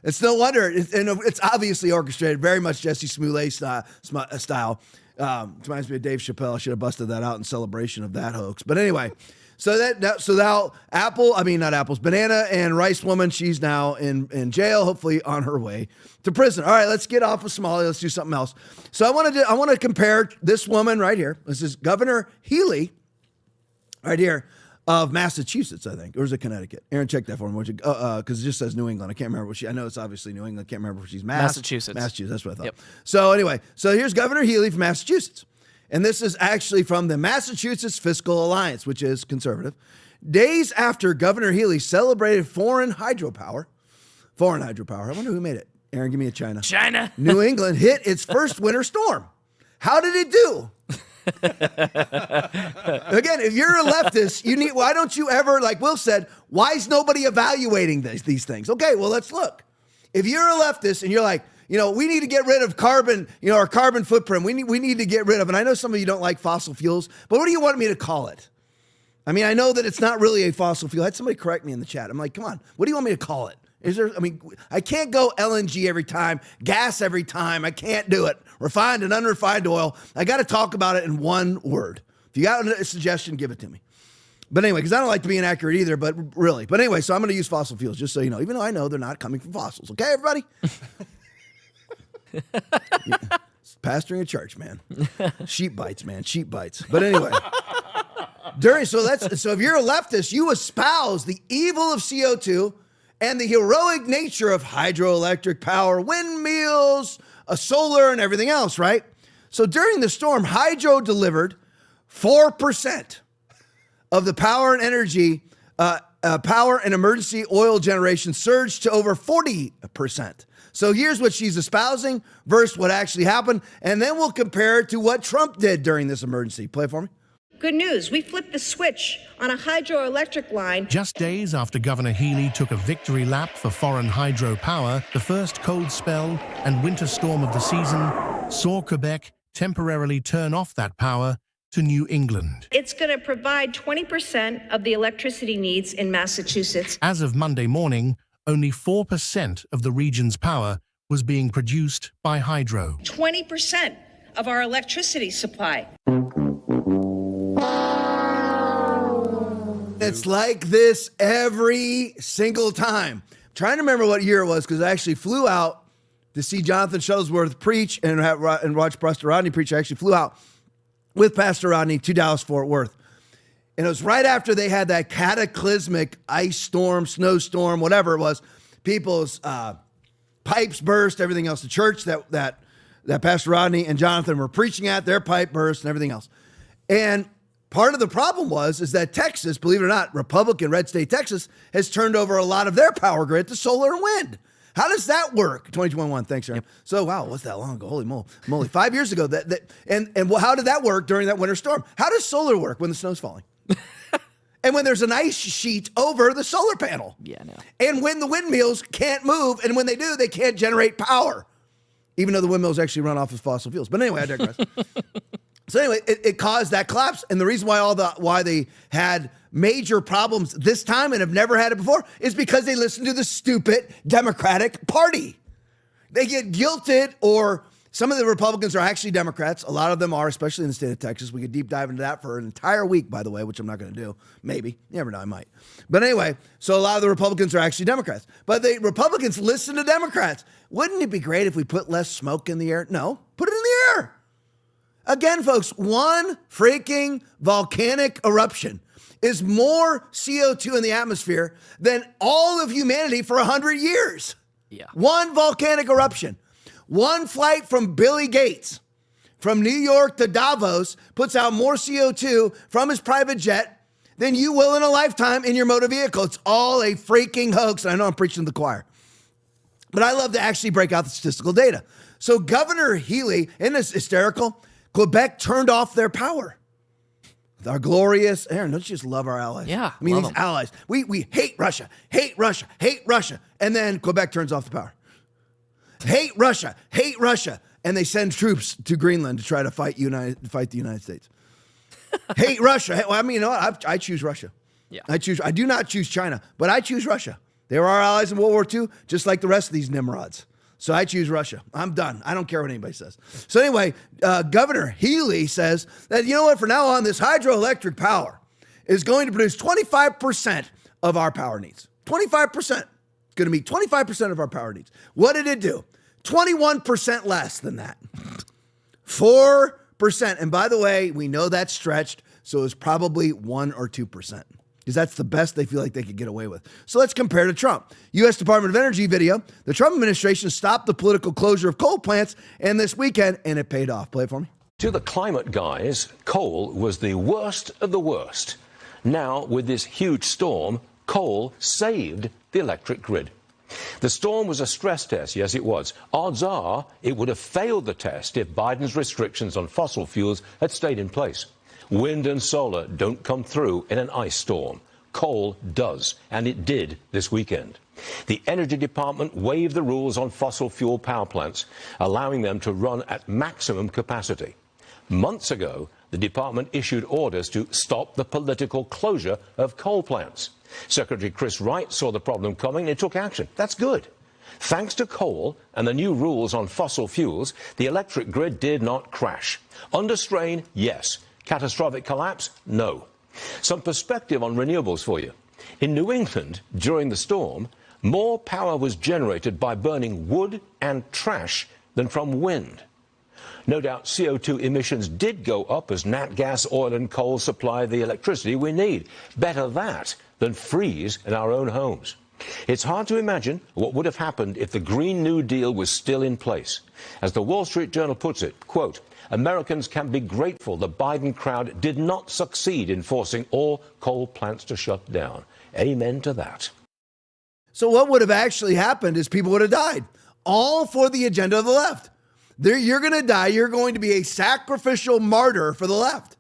It's no wonder. It's obviously orchestrated, very much Jesse Smollett style. Reminds me of Dave Chappelle. I should have busted that out in celebration of that hoax. But anyway, so now banana and rice woman, she's now in jail, hopefully on her way to prison. All right, let's get off of Somalia. Let's do something else. So I want to compare this woman right here. This is Governor Healy right here of Massachusetts, I think. Or is it Connecticut? Aaron, check that for me. Because it just says New England. I can't remember I know it's obviously New England. I can't remember where she's Massachusetts. Massachusetts, that's what I thought. Yep. So anyway, here's Governor Healy from Massachusetts. And this is actually from the Massachusetts Fiscal Alliance, which is conservative. Days after Governor Healy celebrated foreign hydropower. I wonder who made it. Aaron, give me a China. China. New England hit its first winter storm. How did it do? Again, if you're a leftist, why don't you ever, like Will said, why is nobody evaluating these things? Okay, well, let's look. If you're a leftist and you're like, we need to get rid of carbon, our carbon footprint. We need to get rid of, and I know some of you don't like fossil fuels, but what do you want me to call it? I mean, I know that it's not really a fossil fuel. I had somebody correct me in the chat. I'm like, come on, what do you want me to call it? I can't go LNG every time, gas every time. I can't do it. Refined and unrefined oil. I got to talk about it in one word. If you got a suggestion, give it to me. But anyway, because I don't like to be inaccurate either, but really. But anyway, so I'm going to use fossil fuels, just so you know, even though I know they're not coming from fossils. Okay, everybody? Pastoring a church, man. Sheep bites, man. Sheep bites. But anyway. So if you're a leftist, you espouse the evil of CO2 and the heroic nature of hydroelectric power, windmills, solar, and everything else, right? So during the storm, hydro delivered 4% of the power and energy, power and emergency oil generation surged to over 40%. So here's what she's espousing versus what actually happened, and then we'll compare it to what Trump did during this emergency. Play it for me. Good news, we flipped the switch on a hydroelectric line. Just days after Governor Healy took a victory lap for foreign hydropower, the first cold spell and winter storm of the season saw Quebec temporarily turn off that power to New England. It's going to provide 20% of the electricity needs in Massachusetts. As of Monday morning, only 4% of the region's power was being produced by hydro. 20% of our electricity supply. It's like this every single time. I'm trying to remember what year it was because I actually flew out to see Jonathan Shuttlesworth preach and watch Pastor Rodney preach. I actually flew out with Pastor Rodney to Dallas-Fort Worth. And it was right after they had that cataclysmic ice storm, snowstorm, whatever it was. People's pipes burst, everything else. The church that Pastor Rodney and Jonathan were preaching at, their pipe burst and everything else. And part of the problem is that Texas, believe it or not, Republican red state Texas, has turned over a lot of their power grid to solar and wind. How does that work? 2021, thanks, Aaron. Yep. So, wow, what's that long ago? Holy moly. 5 years ago. And how did that work during that winter storm? How does solar work when the snow's falling? And when there's an ice sheet over the solar panel? Yeah, no. And when the windmills can't move, and when they do, they can't generate power, even though the windmills actually run off of fossil fuels. But anyway, I digress. So anyway, it caused that collapse, and the reason why they had major problems this time and have never had it before is because they listened to the stupid Democratic Party. They get guilted, or some of the Republicans are actually Democrats. A lot of them are, especially in the state of Texas. We could deep dive into that for an entire week, by the way, which I'm not going to do. Maybe. You never know, I might. But anyway, so a lot of the Republicans are actually Democrats. But the Republicans listen to Democrats. Wouldn't it be great if we put less smoke in the air? No, put it in the air. Again, folks, one freaking volcanic eruption is more CO2 in the atmosphere than all of humanity for 100 years. Yeah. One volcanic eruption. One flight from Billy Gates from New York to Davos puts out more CO2 from his private jet than you will in a lifetime in your motor vehicle. It's all a freaking hoax. And I know I'm preaching to the choir, but I love to actually break out the statistical data. So Governor Healy, isn't this hysterical? Quebec turned off their power. Our glorious, Aaron, don't you just love our allies? Yeah. I mean, these allies. We hate Russia, hate Russia, hate Russia. And then Quebec turns off the power. Hate Russia, and they send troops to Greenland to try to fight the United States. Hate Russia. Well, I mean, you know what? I choose Russia. Yeah. I do not choose China, but I choose Russia. They were our allies in World War II, just like the rest of these nimrods. So I choose Russia. I'm done. I don't care what anybody says. So anyway, Governor Healy says that, you know what, from now on, this hydroelectric power is going to produce 25% of our power needs. 25%. Going to meet 25% of our power needs. What did it do? 21% less than that. 4%. And by the way, we know that's stretched, so it's probably 1 or 2%. because that's the best they feel like they could get away with. So let's compare to Trump. U.S. Department of Energy video. The Trump administration stopped the political closure of coal plants and this weekend, and it paid off. Play it for me. To the climate guys, coal was the worst of the worst. Now, with this huge storm, coal saved the electric grid. The storm was a stress test, yes it was. Odds are it would have failed the test if Biden's restrictions on fossil fuels had stayed in place. Wind and solar don't come through in an ice storm. Coal does, and it did this weekend. The Energy Department waived the rules on fossil fuel power plants, allowing them to run at maximum capacity. Months ago, the department issued orders to stop the political closure of coal plants. Secretary Chris Wright saw the problem coming and took action. That's good. Thanks to coal and the new rules on fossil fuels, the electric grid did not crash. Under strain, yes. Catastrophic collapse? No. Some perspective on renewables for you. In New England, during the storm, more power was generated by burning wood and trash than from wind. No doubt CO2 emissions did go up as nat gas, oil and coal supply the electricity we need. Better that than freeze in our own homes. It's hard to imagine what would have happened if the Green New Deal was still in place. As the Wall Street Journal puts it, quote, Americans can be grateful the Biden crowd did not succeed in forcing all coal plants to shut down. Amen to that. So what would have actually happened is people would have died, all for the agenda of the left. You're going to die. You're going to be a sacrificial martyr for the left.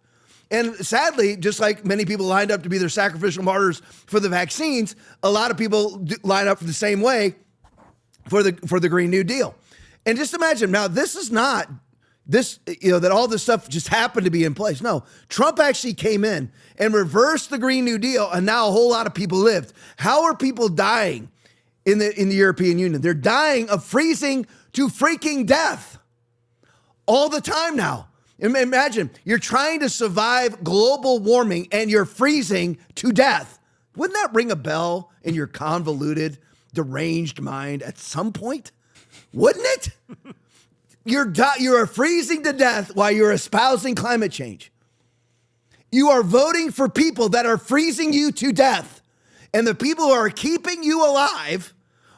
And sadly, just like many people lined up to be their sacrificial martyrs for the vaccines, a lot of people line up for the same way for the Green New Deal. And just imagine, now this is not this, that all this stuff just happened to be in place. No, Trump actually came in and reversed the Green New Deal, and now a whole lot of people lived. How are people dying in the European Union? They're dying of freezing to freaking death all the time now. Imagine you're trying to survive global warming and you're freezing to death. Wouldn't that ring a bell in your convoluted, deranged mind at some point? Wouldn't it? You're freezing to death while you're espousing climate change. You are voting for people that are freezing you to death. And the people who are keeping you alive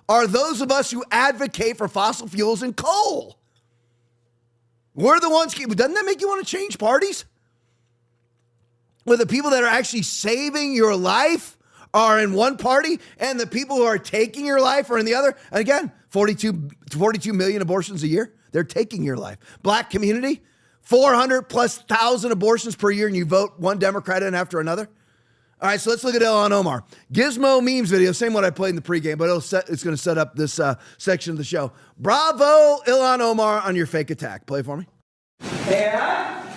are those of us who advocate for fossil fuels and coal. We're the ones, doesn't that make you want to change parties? Where the people that are actually saving your life are in one party and the people who are taking your life are in the other. And again, 42 million abortions a year. They're taking your life. Black community, 400,000+ abortions per year, and you vote one Democrat in after another. All right, so let's look at Ilhan Omar. Gizmo memes video, same one I played in the pregame, but it's going to set up this section of the show. Bravo, Ilhan Omar, on your fake attack. Play for me. And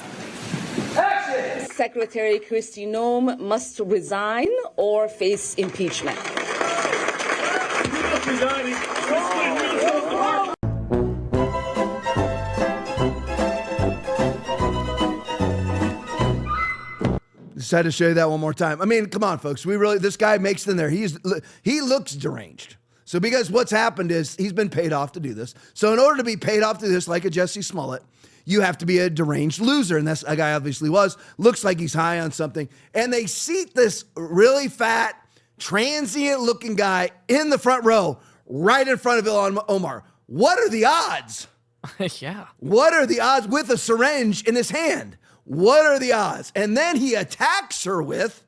action! Secretary Kristi Noem must resign or face impeachment. Just had to show you that one more time. I mean, come on, folks. This guy makes it in there. He looks deranged. So because what's happened is he's been paid off to do this. So in order to be paid off to do this, like a Jesse Smollett, you have to be a deranged loser. And that's a guy obviously was. Looks like he's high on something. And they seat this really fat, transient looking guy in the front row, right in front of Ilhan Omar. What are the odds? Yeah. What are the odds with a syringe in his hand? What are the odds? And then he attacks her with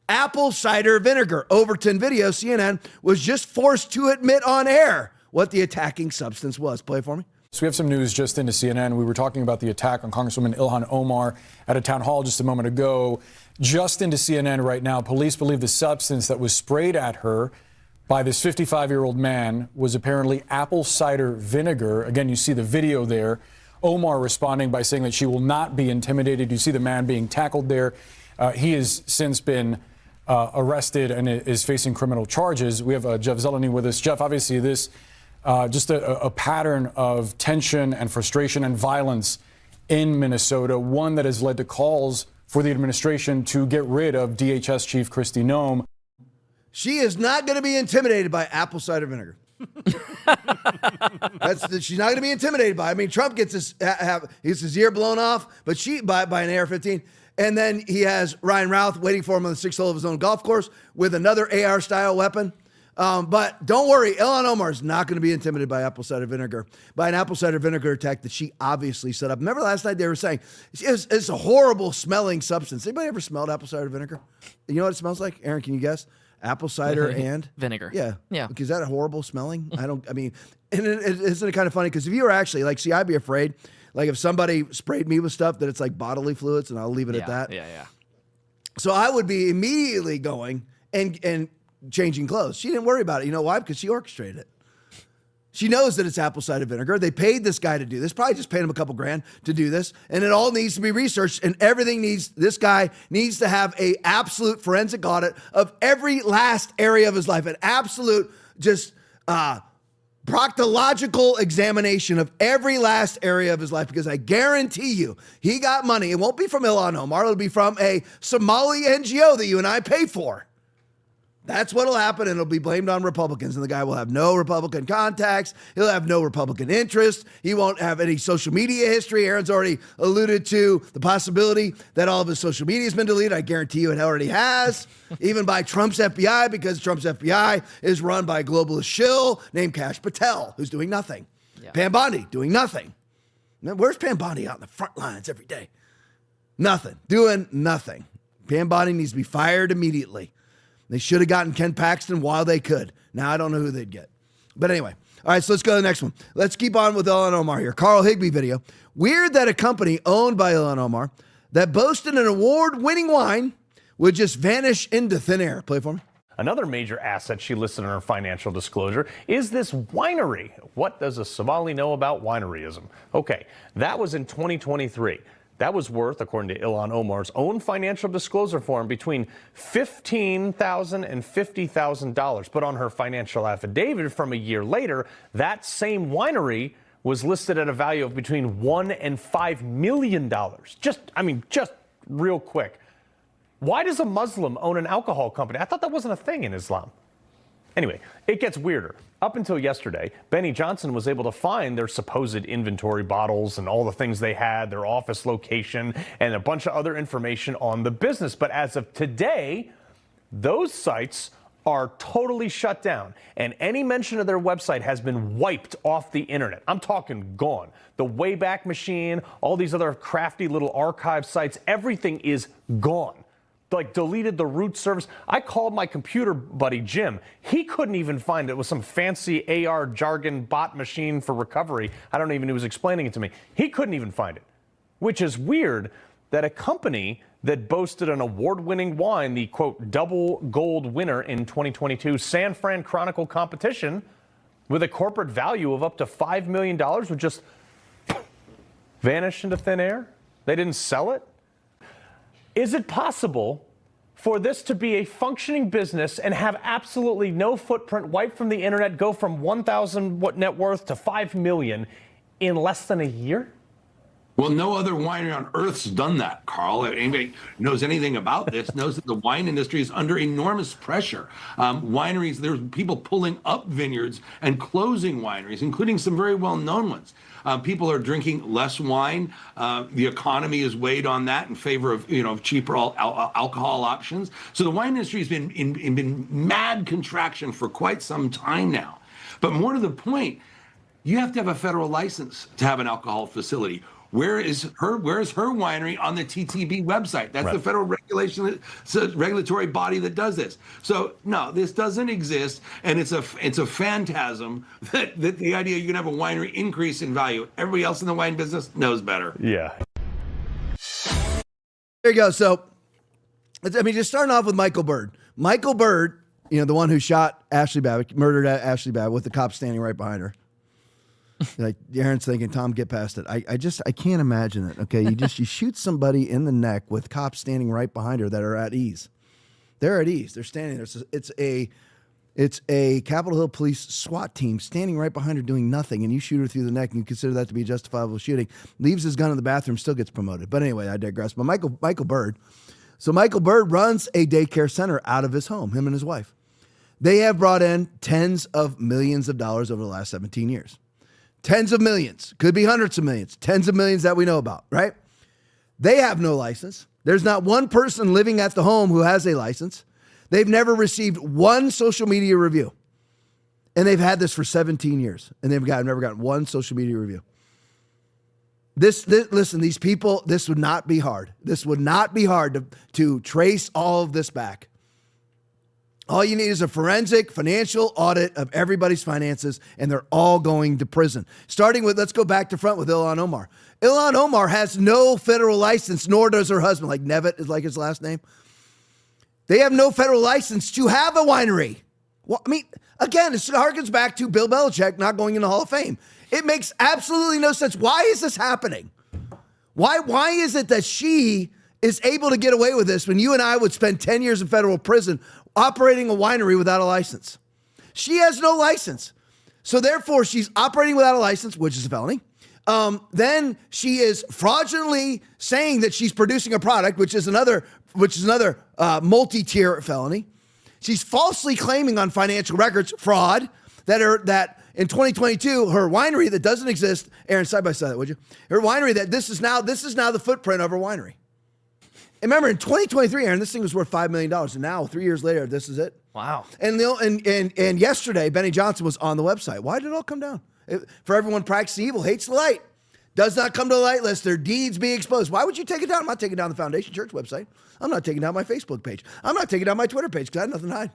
apple cider vinegar. Overton video, CNN, was just forced to admit on air what the attacking substance was. Play for me. So we have some news just into CNN. We were talking about the attack on Congresswoman Ilhan Omar at a town hall just a moment ago. Just into CNN right now, police believe the substance that was sprayed at her by this 55-year-old man was apparently apple cider vinegar. Again, you see the video there. Omar responding by saying that she will not be intimidated. You see the man being tackled there. He has since been arrested and is facing criminal charges. We have Jeff Zeleny with us. Jeff, obviously this just a pattern of tension and frustration and violence in Minnesota, one that has led to calls for the administration to get rid of DHS Chief Kristi Noem. She is not going to be intimidated by apple cider vinegar. She's not going to be intimidated by. I mean, Trump gets his ear blown off, but she by an AR-15. And then he has Ryan Routh waiting for him on the 6th hole of his own golf course with another AR-style weapon. But don't worry, Ilhan Omar is not going to be intimidated by apple cider vinegar, by an apple cider vinegar attack that she obviously set up. Remember last night they were saying it's a horrible smelling substance. Anybody ever smelled apple cider vinegar? You know what it smells like? Aaron, can you guess? Apple cider and vinegar. Yeah. Yeah. Is that a horrible smelling? And isn't it kind of funny? Because if you were actually I'd be afraid, if somebody sprayed me with stuff that it's like bodily fluids, and I'll leave it at that. Yeah. So I would be immediately going and changing clothes. She didn't worry about it. You know why? Because she orchestrated it. She knows that it's apple cider vinegar. They paid this guy to do this, probably just paid him a couple grand to do this. And it all needs to be researched, and this guy needs to have a absolute forensic audit of every last area of his life, an absolute proctological examination of every last area of his life, because I guarantee you he got money. It won't be from Ilhan Omar. It'll be from a Somali NGO that you and I pay for. That's what'll happen, and it'll be blamed on Republicans, and the guy will have no Republican contacts. He'll have no Republican interest. He won't have any social media history. Aaron's already alluded to the possibility that all of his social media has been deleted. I guarantee you it already has, even by Trump's FBI, because Trump's FBI is run by a globalist shill named Kash Patel, who's doing nothing. Yeah. Pam Bondi doing nothing. Now, where's Pam Bondi out in the front lines every day? Nothing. Doing nothing. Pam Bondi needs to be fired immediately. They should have gotten Ken Paxton while they could. Now I don't know who they'd get. But anyway. All right, so let's go to the next one. Let's keep on with Ilhan Omar here. Carl Higbee video. Weird that a company owned by Ilhan Omar that boasted an award-winning wine would just vanish into thin air. Play for me. Another major asset she listed in her financial disclosure is this winery. What does a Somali know about wineryism? Okay, that was in 2023. That was worth, according to Ilhan Omar's own financial disclosure form, between $15,000 and $50,000. But on her financial affidavit from a year later, that same winery was listed at a value of between $1 and $5 million. Just real quick. Why does a Muslim own an alcohol company? I thought that wasn't a thing in Islam. Anyway, it gets weirder. Up until yesterday, Benny Johnson was able to find their supposed inventory bottles and all the things they had, their office location, and a bunch of other information on the business. But as of today, those sites are totally shut down, and any mention of their website has been wiped off the internet. I'm talking gone. The Wayback Machine, all these other crafty little archive sites, everything is gone. Deleted the root service. I called my computer buddy, Jim. He couldn't even find it. It was some fancy AR jargon bot machine for recovery. I don't even know, he was explaining it to me. He couldn't even find it, which is weird that a company that boasted an award-winning wine, the, quote, double gold winner in 2022 San Fran Chronicle competition with a corporate value of up to $5 million would just vanish into thin air. They didn't sell it. Is it possible for this to be a functioning business and have absolutely no footprint, wiped from the internet, go from 1,000 net worth to 5 million in less than a year? Well, no other winery on earth's done that, Carl. Anybody knows anything about this knows that the wine industry is under enormous pressure. Wineries, there's people pulling up vineyards and closing wineries, including some very well-known ones. People are drinking less wine. The economy is weighed on that in favor of cheaper alcohol options. So the wine industry has been in mad contraction for quite some time now. But more to the point, you have to have a federal license to have an alcohol facility. Where is her winery on the TTB website? That's right. The federal regulatory body that does this. So no, this doesn't exist, and it's a phantasm that the idea you can have a winery increase in value. Everybody else in the wine business knows better. Yeah. There you go. So, just starting off with Michael Byrd. Michael Byrd, the one who shot Ashley Babbitt, murdered Ashley Babbitt with the cop standing right behind her. Like Aaron's thinking, Tom, get past it. I can't imagine it. Okay, you shoot somebody in the neck with cops standing right behind her that are at ease. They're at ease. They're standing there. It's a Capitol Hill Police SWAT team standing right behind her doing nothing, and you shoot her through the neck, and you consider that to be a justifiable shooting. Leaves his gun in the bathroom, still gets promoted. But anyway, I digress. But Michael Byrd. So Michael Byrd runs a daycare center out of his home, him and his wife. They have brought in tens of millions of dollars over the last 17 years. Tens of millions, could be hundreds of millions, tens of millions that we know about, right? They have no license. There's not one person living at the home who has a license. They've never received one social media review. And they've had this for 17 years. And they've never gotten one social media review. Listen, these people, this would not be hard. This would not be hard to trace all of this back. All you need is a forensic financial audit of everybody's finances, and they're all going to prison. Starting with, let's go back to front with Ilhan Omar. Ilhan Omar has no federal license, nor does her husband. Like Nevitt is like his last name. They have no federal license to have a winery. Well, I mean, again, it harkens back to Bill Belichick not going in the Hall of Fame. It makes absolutely no sense. Why is this happening? Why is it that she is able to get away with this when you and I would spend 10 years in federal prison operating a winery without a license? She has no license. So therefore, she's operating without a license, which is a felony. Then she is fraudulently saying that she's producing a product, which is another multi-tier felony. She's falsely claiming on financial records fraud that in 2022, her winery that doesn't exist, Aaron, side by side, would you? Her winery that this is now the footprint of her winery. And remember, in 2023, Aaron, this thing was worth $5 million. And now, 3 years later, this is it. Wow. And yesterday, Benny Johnson was on the website. Why did it all come down? For everyone practicing evil, hates the light, does not come to the light list, their deeds be exposed. Why would you take it down? I'm not taking down the Foundation Church website. I'm not taking down my Facebook page. I'm not taking down my Twitter page because I have nothing to hide.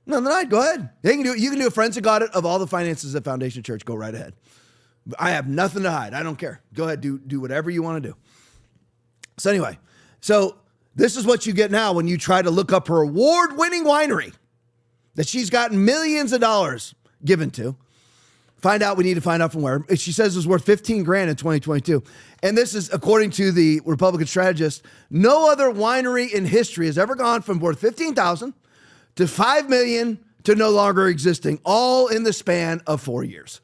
Nothing to hide. Go ahead. You can do a forensic audit of all the finances at Foundation Church. Go right ahead. I have nothing to hide. I don't care. Go ahead. Do whatever you want to do. So anyway, this is what you get now when you try to look up her award-winning winery that she's gotten millions of dollars given to. We need to find out from where. She says it was worth $15,000 in 2022. And this is, according to the Republican strategist, no other winery in history has ever gone from worth $15,000 to $5 million to no longer existing, all in the span of 4 years.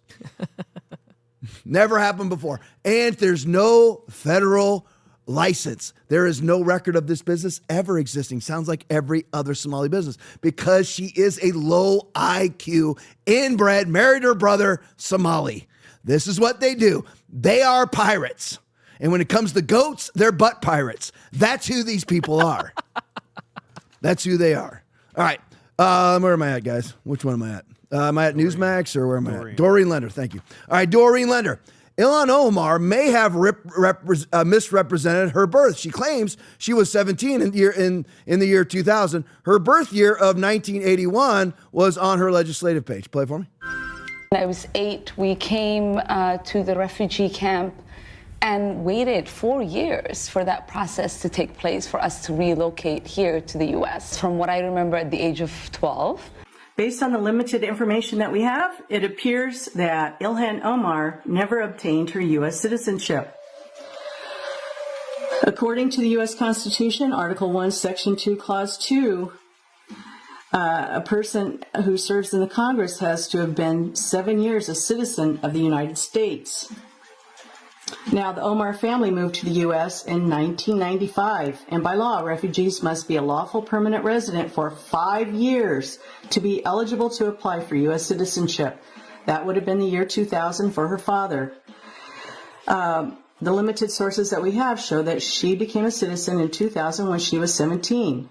Never happened before. And there's no federal license. There is no record of this business ever existing. Sounds like every other Somali business because she is a low IQ, inbred, married her brother, Somali. This is what they do. They are pirates. And when it comes to goats, they're butt pirates. That's who these people are. That's who they are. All right. Where am I at, guys? Which one am I at? Am I at Newsmax or where am I at? Doreen Lender. Thank you. All right, Doreen Lender. Ilhan Omar may have misrepresented her birth. She claims she was 17 in the year 2000. Her birth year of 1981 was on her legislative page. Play for me. When I was 8, we came to the refugee camp and waited 4 years for that process to take place for us to relocate here to the U.S. From what I remember at the age of 12. Based on the limited information that we have, it appears that Ilhan Omar never obtained her U.S. citizenship. According to the U.S. Constitution, Article 1, Section 2, Clause 2, a person who serves in the Congress has to have been 7 years a citizen of the United States. Now, the Omar family moved to the U.S. in 1995, and by law, refugees must be a lawful permanent resident for 5 years to be eligible to apply for U.S. citizenship. That would have been the year 2000 for her father. The limited sources that we have show that she became a citizen in 2000 when she was 17.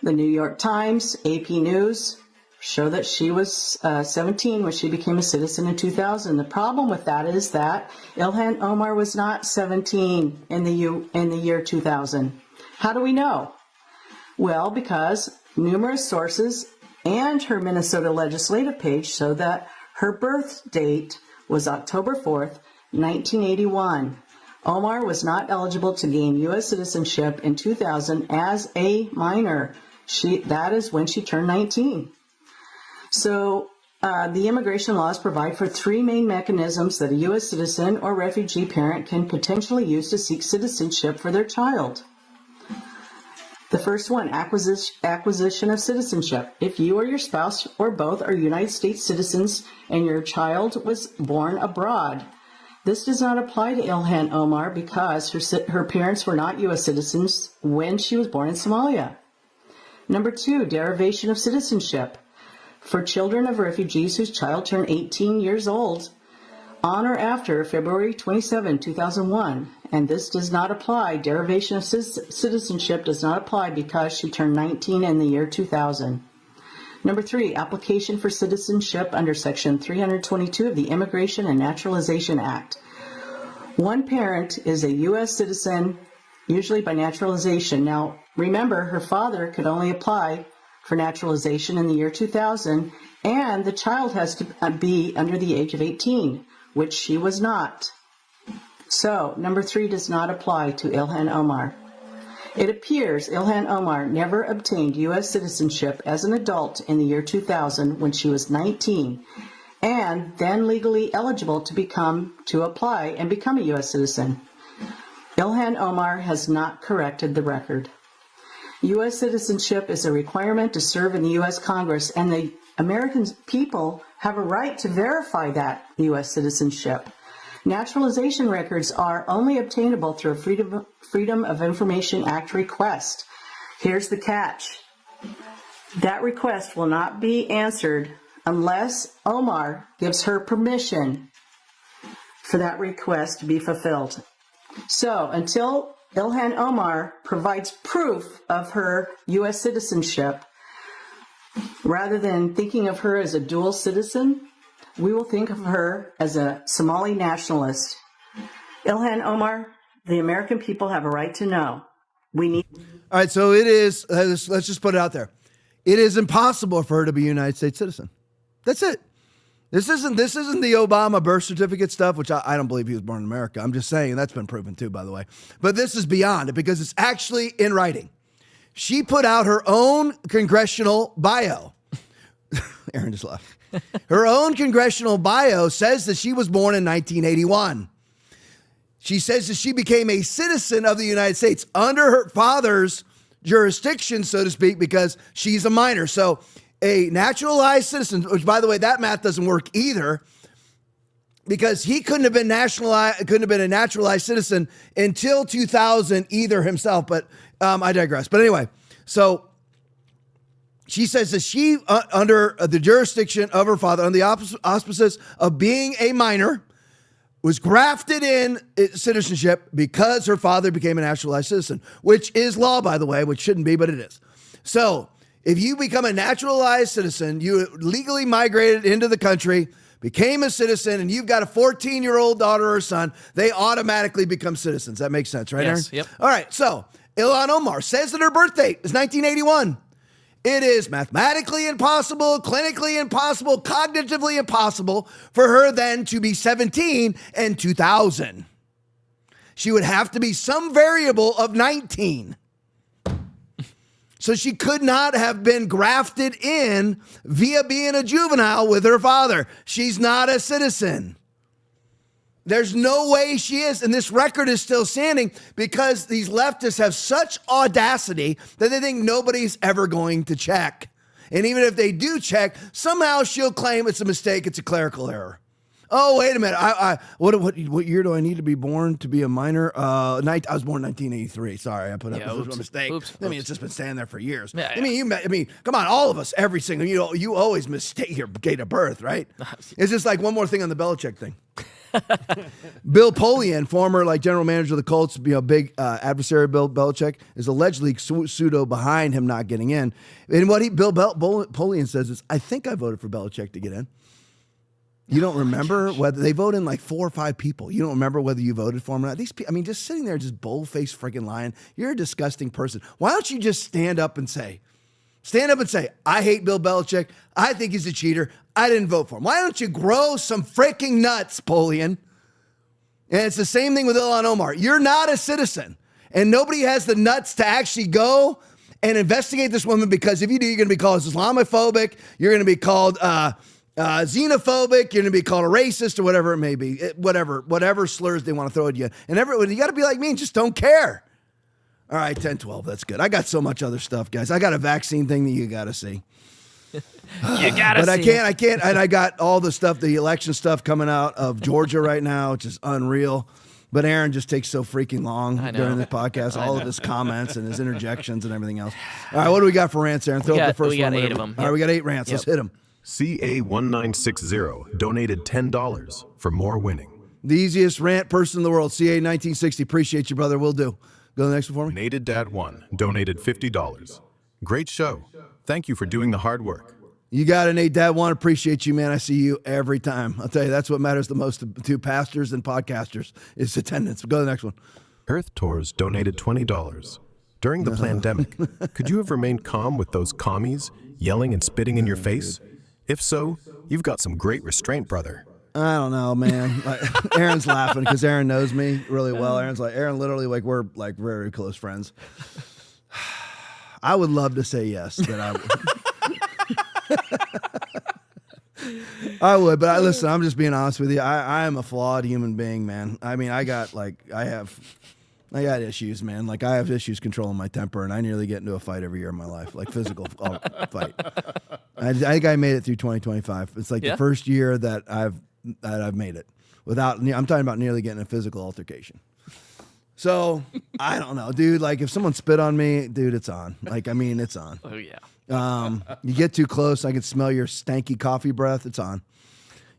The New York Times, AP News, show that she was 17 when she became a citizen in 2000. The problem with that is that Ilhan Omar was not 17 in the year 2000. How do we know? Well, because numerous sources and her Minnesota legislative page show that her birth date was October 4th, 1981. Omar was not eligible to gain U.S. citizenship in 2000 as a minor. That is when she turned 19. So the immigration laws provide for 3 main mechanisms that a U.S. citizen or refugee parent can potentially use to seek citizenship for their child. The first one, acquisition of citizenship. If you or your spouse or both are United States citizens and your child was born abroad, this does not apply to Ilhan Omar because her parents were not U.S. citizens when she was born in Somalia. Number 2, derivation of citizenship. For children of refugees whose child turned 18 years old on or after February 27, 2001, and this does not apply. Derivation of citizenship does not apply because she turned 19 in the year 2000. Number 3, application for citizenship under Section 322 of the Immigration and Naturalization Act. One parent is a U.S. citizen, usually by naturalization. Now, remember, her father could only apply for naturalization in the year 2000, and the child has to be under the age of 18, which she was not. So, number 3 does not apply to Ilhan Omar. It appears Ilhan Omar never obtained U.S. citizenship as an adult in the year 2000 when she was 19, and then legally eligible to apply and become a U.S. citizen. Ilhan Omar has not corrected the record. U.S. citizenship is a requirement to serve in the U.S. Congress, and the American people have a right to verify that U.S. citizenship. Naturalization records are only obtainable through a Freedom of Information Act request. Here's the catch. That request will not be answered unless Omar gives her permission for that request to be fulfilled. So, until Ilhan Omar provides proof of her U.S. citizenship, rather than thinking of her as a dual citizen, we will think of her as a Somali nationalist. Ilhan Omar, the American people have a right to know. We need... All right, so it is, let's just put it out there. It is impossible for her to be a United States citizen. That's it. This isn't the Obama birth certificate stuff, which I don't believe he was born in America. I'm just saying, that's been proven too, by the way. But this is beyond it because it's actually in writing. She put out her own congressional bio. Aaron just left. Her own congressional bio says that she was born in 1981. She says that she became a citizen of the United States under her father's jurisdiction, so to speak, because she's a minor. So a naturalized citizen, which, by the way, that math doesn't work either, because he couldn't have been a naturalized citizen until 2000 either himself. But I digress. But anyway, so she says that she, under the jurisdiction of her father, under the auspices of being a minor, was grafted in citizenship because her father became a naturalized citizen, which is law, by the way, which shouldn't be, but it is. So if you become a naturalized citizen, you legally migrated into the country, became a citizen, and you've got a 14-year-old daughter or son, they automatically become citizens. That makes sense, right, yes, Aaron? Yep. All right, so Ilhan Omar says that her birth date is 1981. It is mathematically impossible, clinically impossible, cognitively impossible for her then to be 17 in 2000. She would have to be some variable of 19. So she could not have been grafted in via being a juvenile with her father. She's not a citizen. There's no way she is. And this record is still standing because these leftists have such audacity that they think nobody's ever going to check. And even if they do check, somehow she'll claim it's a mistake. It's a clerical error. Oh, wait a minute. What year do I need to be born to be a minor? I was born in 1983. Sorry, I put up a mistake. I mean, it's just been standing there for years. Yeah, I mean, come on, all of us, every single, you always mistake your date of birth, right? It's just like one more thing on the Belichick thing. Bill Polian, former general manager of the Colts, big adversary of Bill Belichick, is allegedly pseudo behind him not getting in. And what Bill Polian says is, I think I voted for Belichick to get in. You don't remember whether they vote in 4 or 5 people. You don't remember whether you voted for him or not. These people, just sitting there, just bold-faced freaking lying. You're a disgusting person. Why don't you just stand up and say, I hate Bill Belichick. I think he's a cheater. I didn't vote for him. Why don't you grow some freaking nuts, Polian? And it's the same thing with Ilhan Omar. You're not a citizen. And nobody has the nuts to actually go and investigate this woman, because if you do, you're going to be called Islamophobic. You're going to be called xenophobic. You're going to be called a racist or whatever it may be. Whatever slurs they want to throw at you. And you got to be like me and just don't care. All right, 10-12. That's good. I got so much other stuff, guys. I got a vaccine thing that you got to see. You got to see. But I can't. And I got all the stuff, the election stuff coming out of Georgia right now, which is unreal. But Aaron just takes so freaking long during the podcast. All of his comments and his interjections and everything else. All right, what do we got for rants, Aaron? Throw up the first one. We got 8 of them. All right, we got 8 rants. Let's hit them. CA1960 donated $10 for more winning. The easiest rant person in the world, CA 1960. Appreciate you, brother. Will do. Go to the next one for me. Nated Dad 1 donated $50. Great show. Thank you for doing the hard work. You got it, Nate Dad 1. Appreciate you, man. I see you every time. I'll tell you, that's what matters the most to pastors and podcasters is attendance. Go to the next one. Earth Tours donated $20. During the pandemic, could you have remained calm with those commies yelling and spitting in your face? If so, you've got some great restraint, brother. I don't know, man. Like, Aaron's laughing because Aaron knows me really well. Aaron literally, like, we're like very close friends. I would love to say yes, that I would. I would, but listen, I'm just being honest with you. I am a flawed human being, man. I mean, I got issues, man. Like, I have issues controlling my temper, and I nearly get into a fight every year in my life, like physical fight. I think I made it through 2025. It's like the first year that I've made it without. I'm talking about nearly getting a physical altercation. So I don't know, dude. Like, if someone spit on me, dude, it's on. Like, I mean, it's on. Oh yeah. You get too close, I can smell your stanky coffee breath. It's on.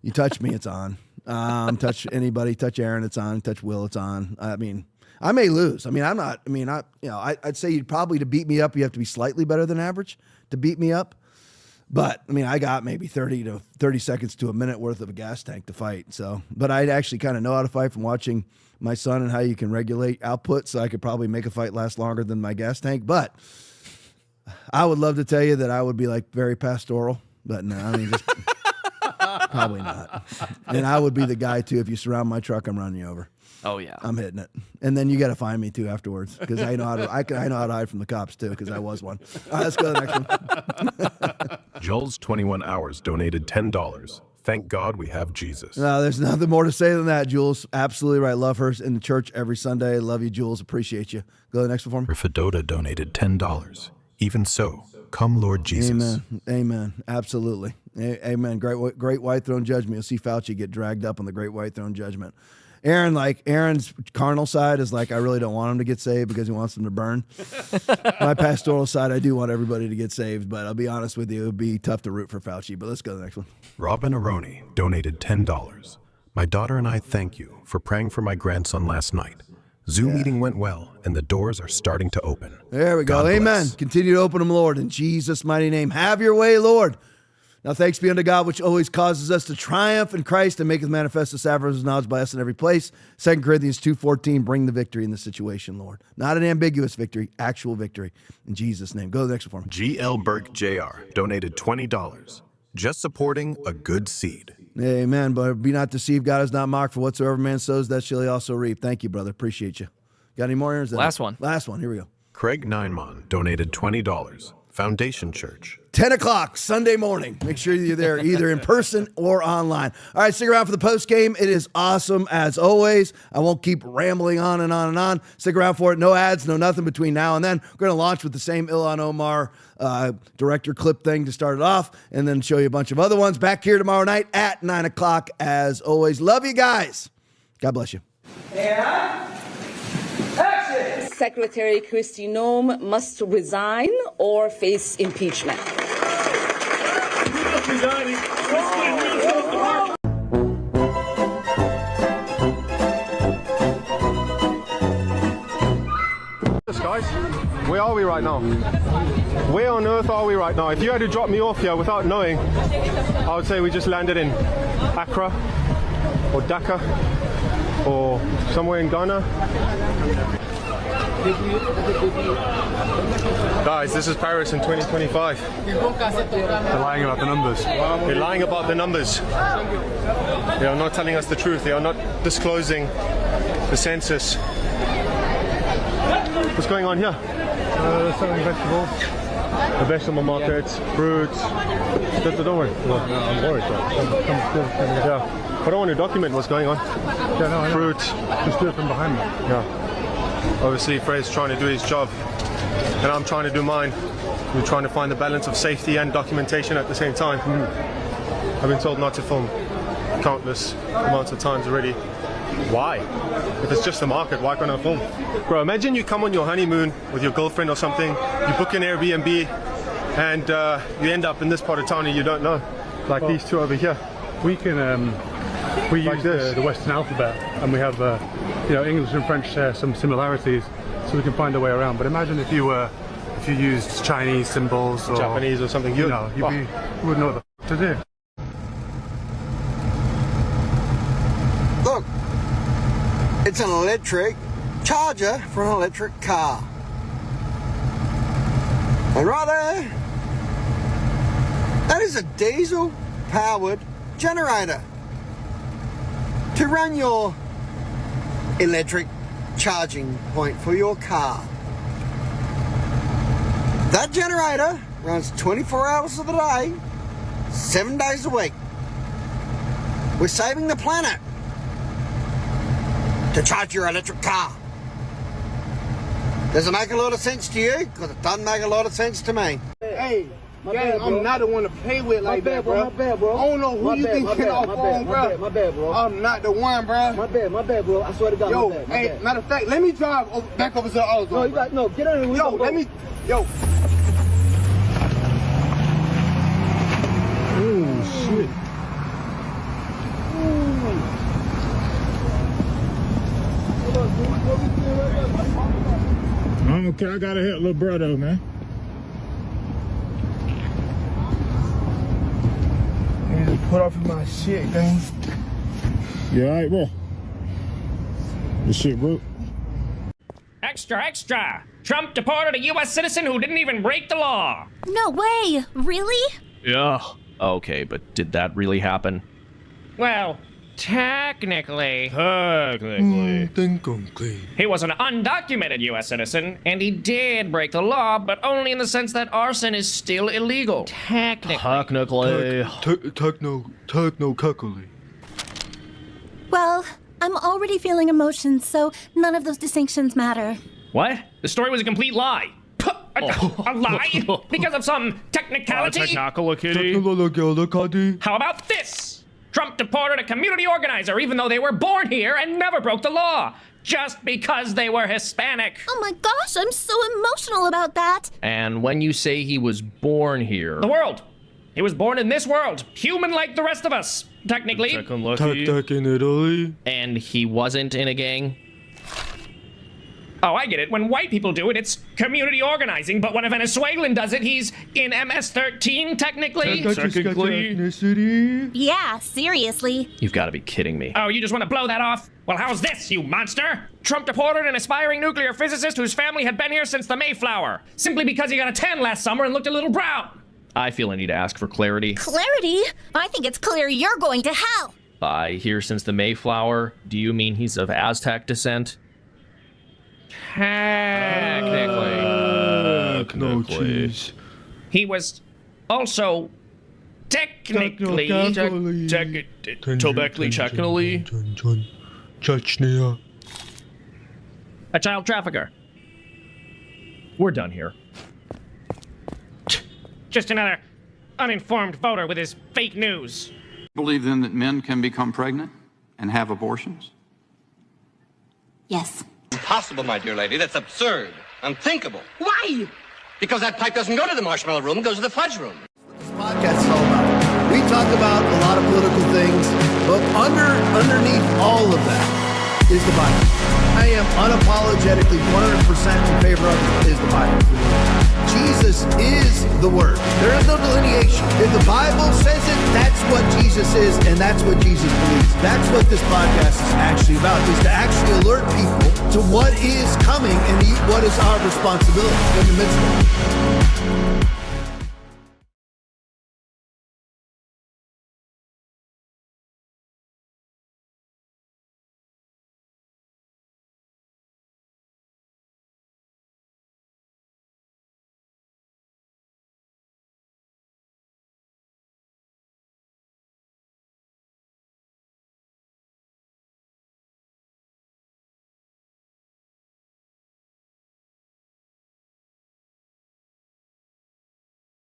You touch me, it's on. Touch anybody, touch Aaron, it's on. Touch Will, it's on. I mean, I may lose. I'd say you'd probably, to beat me up, you have to be slightly better than average to beat me up. But I mean, I got maybe 30 seconds to a minute worth of a gas tank to fight. So, but I actually kind of know how to fight from watching my son and how you can regulate output. So I could probably make a fight last longer than my gas tank. But I would love to tell you that I would be like very pastoral, but no, I mean, just probably not. And I would be the guy too. If you surround my truck, I'm running you over. Oh yeah, I'm hitting it, and then you got to find me too afterwards because I know how to. I know how to hide from the cops too because I was one. All right, let's go to the next one. Jules 21 Hours donated $10. Thank God we have Jesus. No, there's nothing more to say than that, Jules. Absolutely right. Love her in the church every Sunday. Love you, Jules. Appreciate you. Go to the next one for me. Fedota donated $10. Even so, come Lord Jesus. Amen. Amen. Absolutely. Amen. Great white throne judgment. You'll see Fauci get dragged up on the great white throne judgment. Aaron's carnal side is like, I really don't want him to get saved because he wants them to burn. My pastoral side, I do want everybody to get saved, but I'll be honest with you, it would be tough to root for Fauci. But let's go to the next one. Robin Aroni donated $10. My daughter and I thank you for praying for my grandson last night. Zoom meeting went well, and the doors are starting to open. There we go. God Amen. Bless. Continue to open them, Lord, in Jesus' mighty name. Have your way, Lord. Now thanks be unto God, which always causes us to triumph in Christ and maketh manifest the savor of his knowledge by us in every place. 2 Corinthians 2:14, bring the victory in this situation, Lord. Not an ambiguous victory, actual victory. In Jesus' name. Go to the next one for me. G.L. Burke Jr. donated $20. Just supporting a good seed. Amen. But be not deceived. God is not mocked. For whatsoever man sows, that shall he also reap. Thank you, brother. Appreciate you. Got any more? Last one. Last one. Here we go. Craig Ninemon donated $20. Foundation Church. 10 o'clock Sunday morning. Make sure you're there either in person or online. All right, stick around for the post game. It is awesome as always. I won't keep rambling on and on and on. Stick around for it. No ads, no nothing between now and then. We're going to launch with the same Ilhan Omar director clip thing to start it off and then show you a bunch of other ones. Back here tomorrow night at 9 o'clock as always. Love you guys. God bless you. And action! Secretary Kristi Noem must resign or face impeachment. Guys, where are we right now? Where on earth are we right now? If you had to drop me off here without knowing, I would say we just landed in Accra or Dhaka or somewhere in Ghana. Guys, this is Paris in 2025. They're lying about the numbers. They're lying about the numbers. They are not telling us the truth. They are not disclosing the census. What's going on here? They're selling vegetables. The vegetable markets, fruits. Don't worry. No, I'm worried. Yeah. I don't want to document what's going on. Yeah, no, fruit. Just do it from behind me. Yeah. Obviously, Fred's trying to do his job, and I'm trying to do mine. We're trying to find the balance of safety and documentation at the same time. I've been told not to film countless amounts of times already. Why? If it's just a market, why can't I film? Bro, imagine you come on your honeymoon with your girlfriend or something, you book an Airbnb, and you end up in this part of town and you don't know, like these two over here. We can We use the Western alphabet, and we have, English and French share some similarities, so we can find a way around. But imagine if you used Chinese symbols or Japanese or something, you wouldn't know what the f to do. Look, it's an electric charger for an electric car. And right there, that is a diesel-powered generator to run your electric charging point for your car. That generator runs 24 hours of the day, 7 days a week. We're saving the planet to charge your electric car. Does it make a lot of sense to you? Because it doesn't make a lot of sense to me. Hey, I'm not the one to play with like that, bro. My bad, bro. I don't know who you think get off on, bro. My bad, bro. I'm not the one, bro. My bad, bro. I swear to God, my bad. Hey, matter of fact, let me drive back over to the auto zone. No, get on here. Let me. Oh, shit. Okay, I gotta hit little brother, man. Man, put off my shit, gang. You alright, bro? This shit broke. Extra, extra! Trump deported a U.S. citizen who didn't even break the law. No way! Really? Yeah. Okay, but did that really happen? Well, technically. He was an undocumented U.S. citizen, and he did break the law, but only in the sense that arson is still illegal. Technically. Technically. Well, I'm already feeling emotions, so none of those distinctions matter. What? The story was a complete lie. A lie? Because of some technicality? How about this? Trump deported a community organizer even though they were born here and never broke the law. Just because they were Hispanic. Oh my gosh, I'm so emotional about that. And when you say he was born here... The world. He was born in this world. Human like the rest of us. Technically. in Italy. And he wasn't in a gang? Oh, I get it. When white people do it, it's community organizing. But when a Venezuelan does it, he's in MS-13, technically. Yeah, seriously. You've got to be kidding me. Oh, you just want to blow that off? Well, how's this, you monster? Trump deported an aspiring nuclear physicist whose family had been here since the Mayflower, simply because he got a tan last summer and looked a little brown. I feel I need to ask for clarity. Clarity? I think it's clear you're going to hell. By here since the Mayflower, do you mean he's of Aztec descent? Technically. He was also technically Chechnya. A child trafficker. We're done here. Just another uninformed voter with his fake news. Believe then that men can become pregnant and have abortions? Yes. Impossible, my dear lady. That's absurd. Unthinkable. Why? Because that pipe doesn't go to the marshmallow room, it goes to the fudge room. This podcast is all about. We talk about a lot of political things, but underneath all of that is the Bible. I am unapologetically 100% in favor of it is the Bible. Jesus is the Word. There is no delineation. If the Bible says it, that's what Jesus is, and that's what Jesus believes. That's what this podcast is actually about, is to actually alert people to what is coming and what is our responsibility in the midst of it.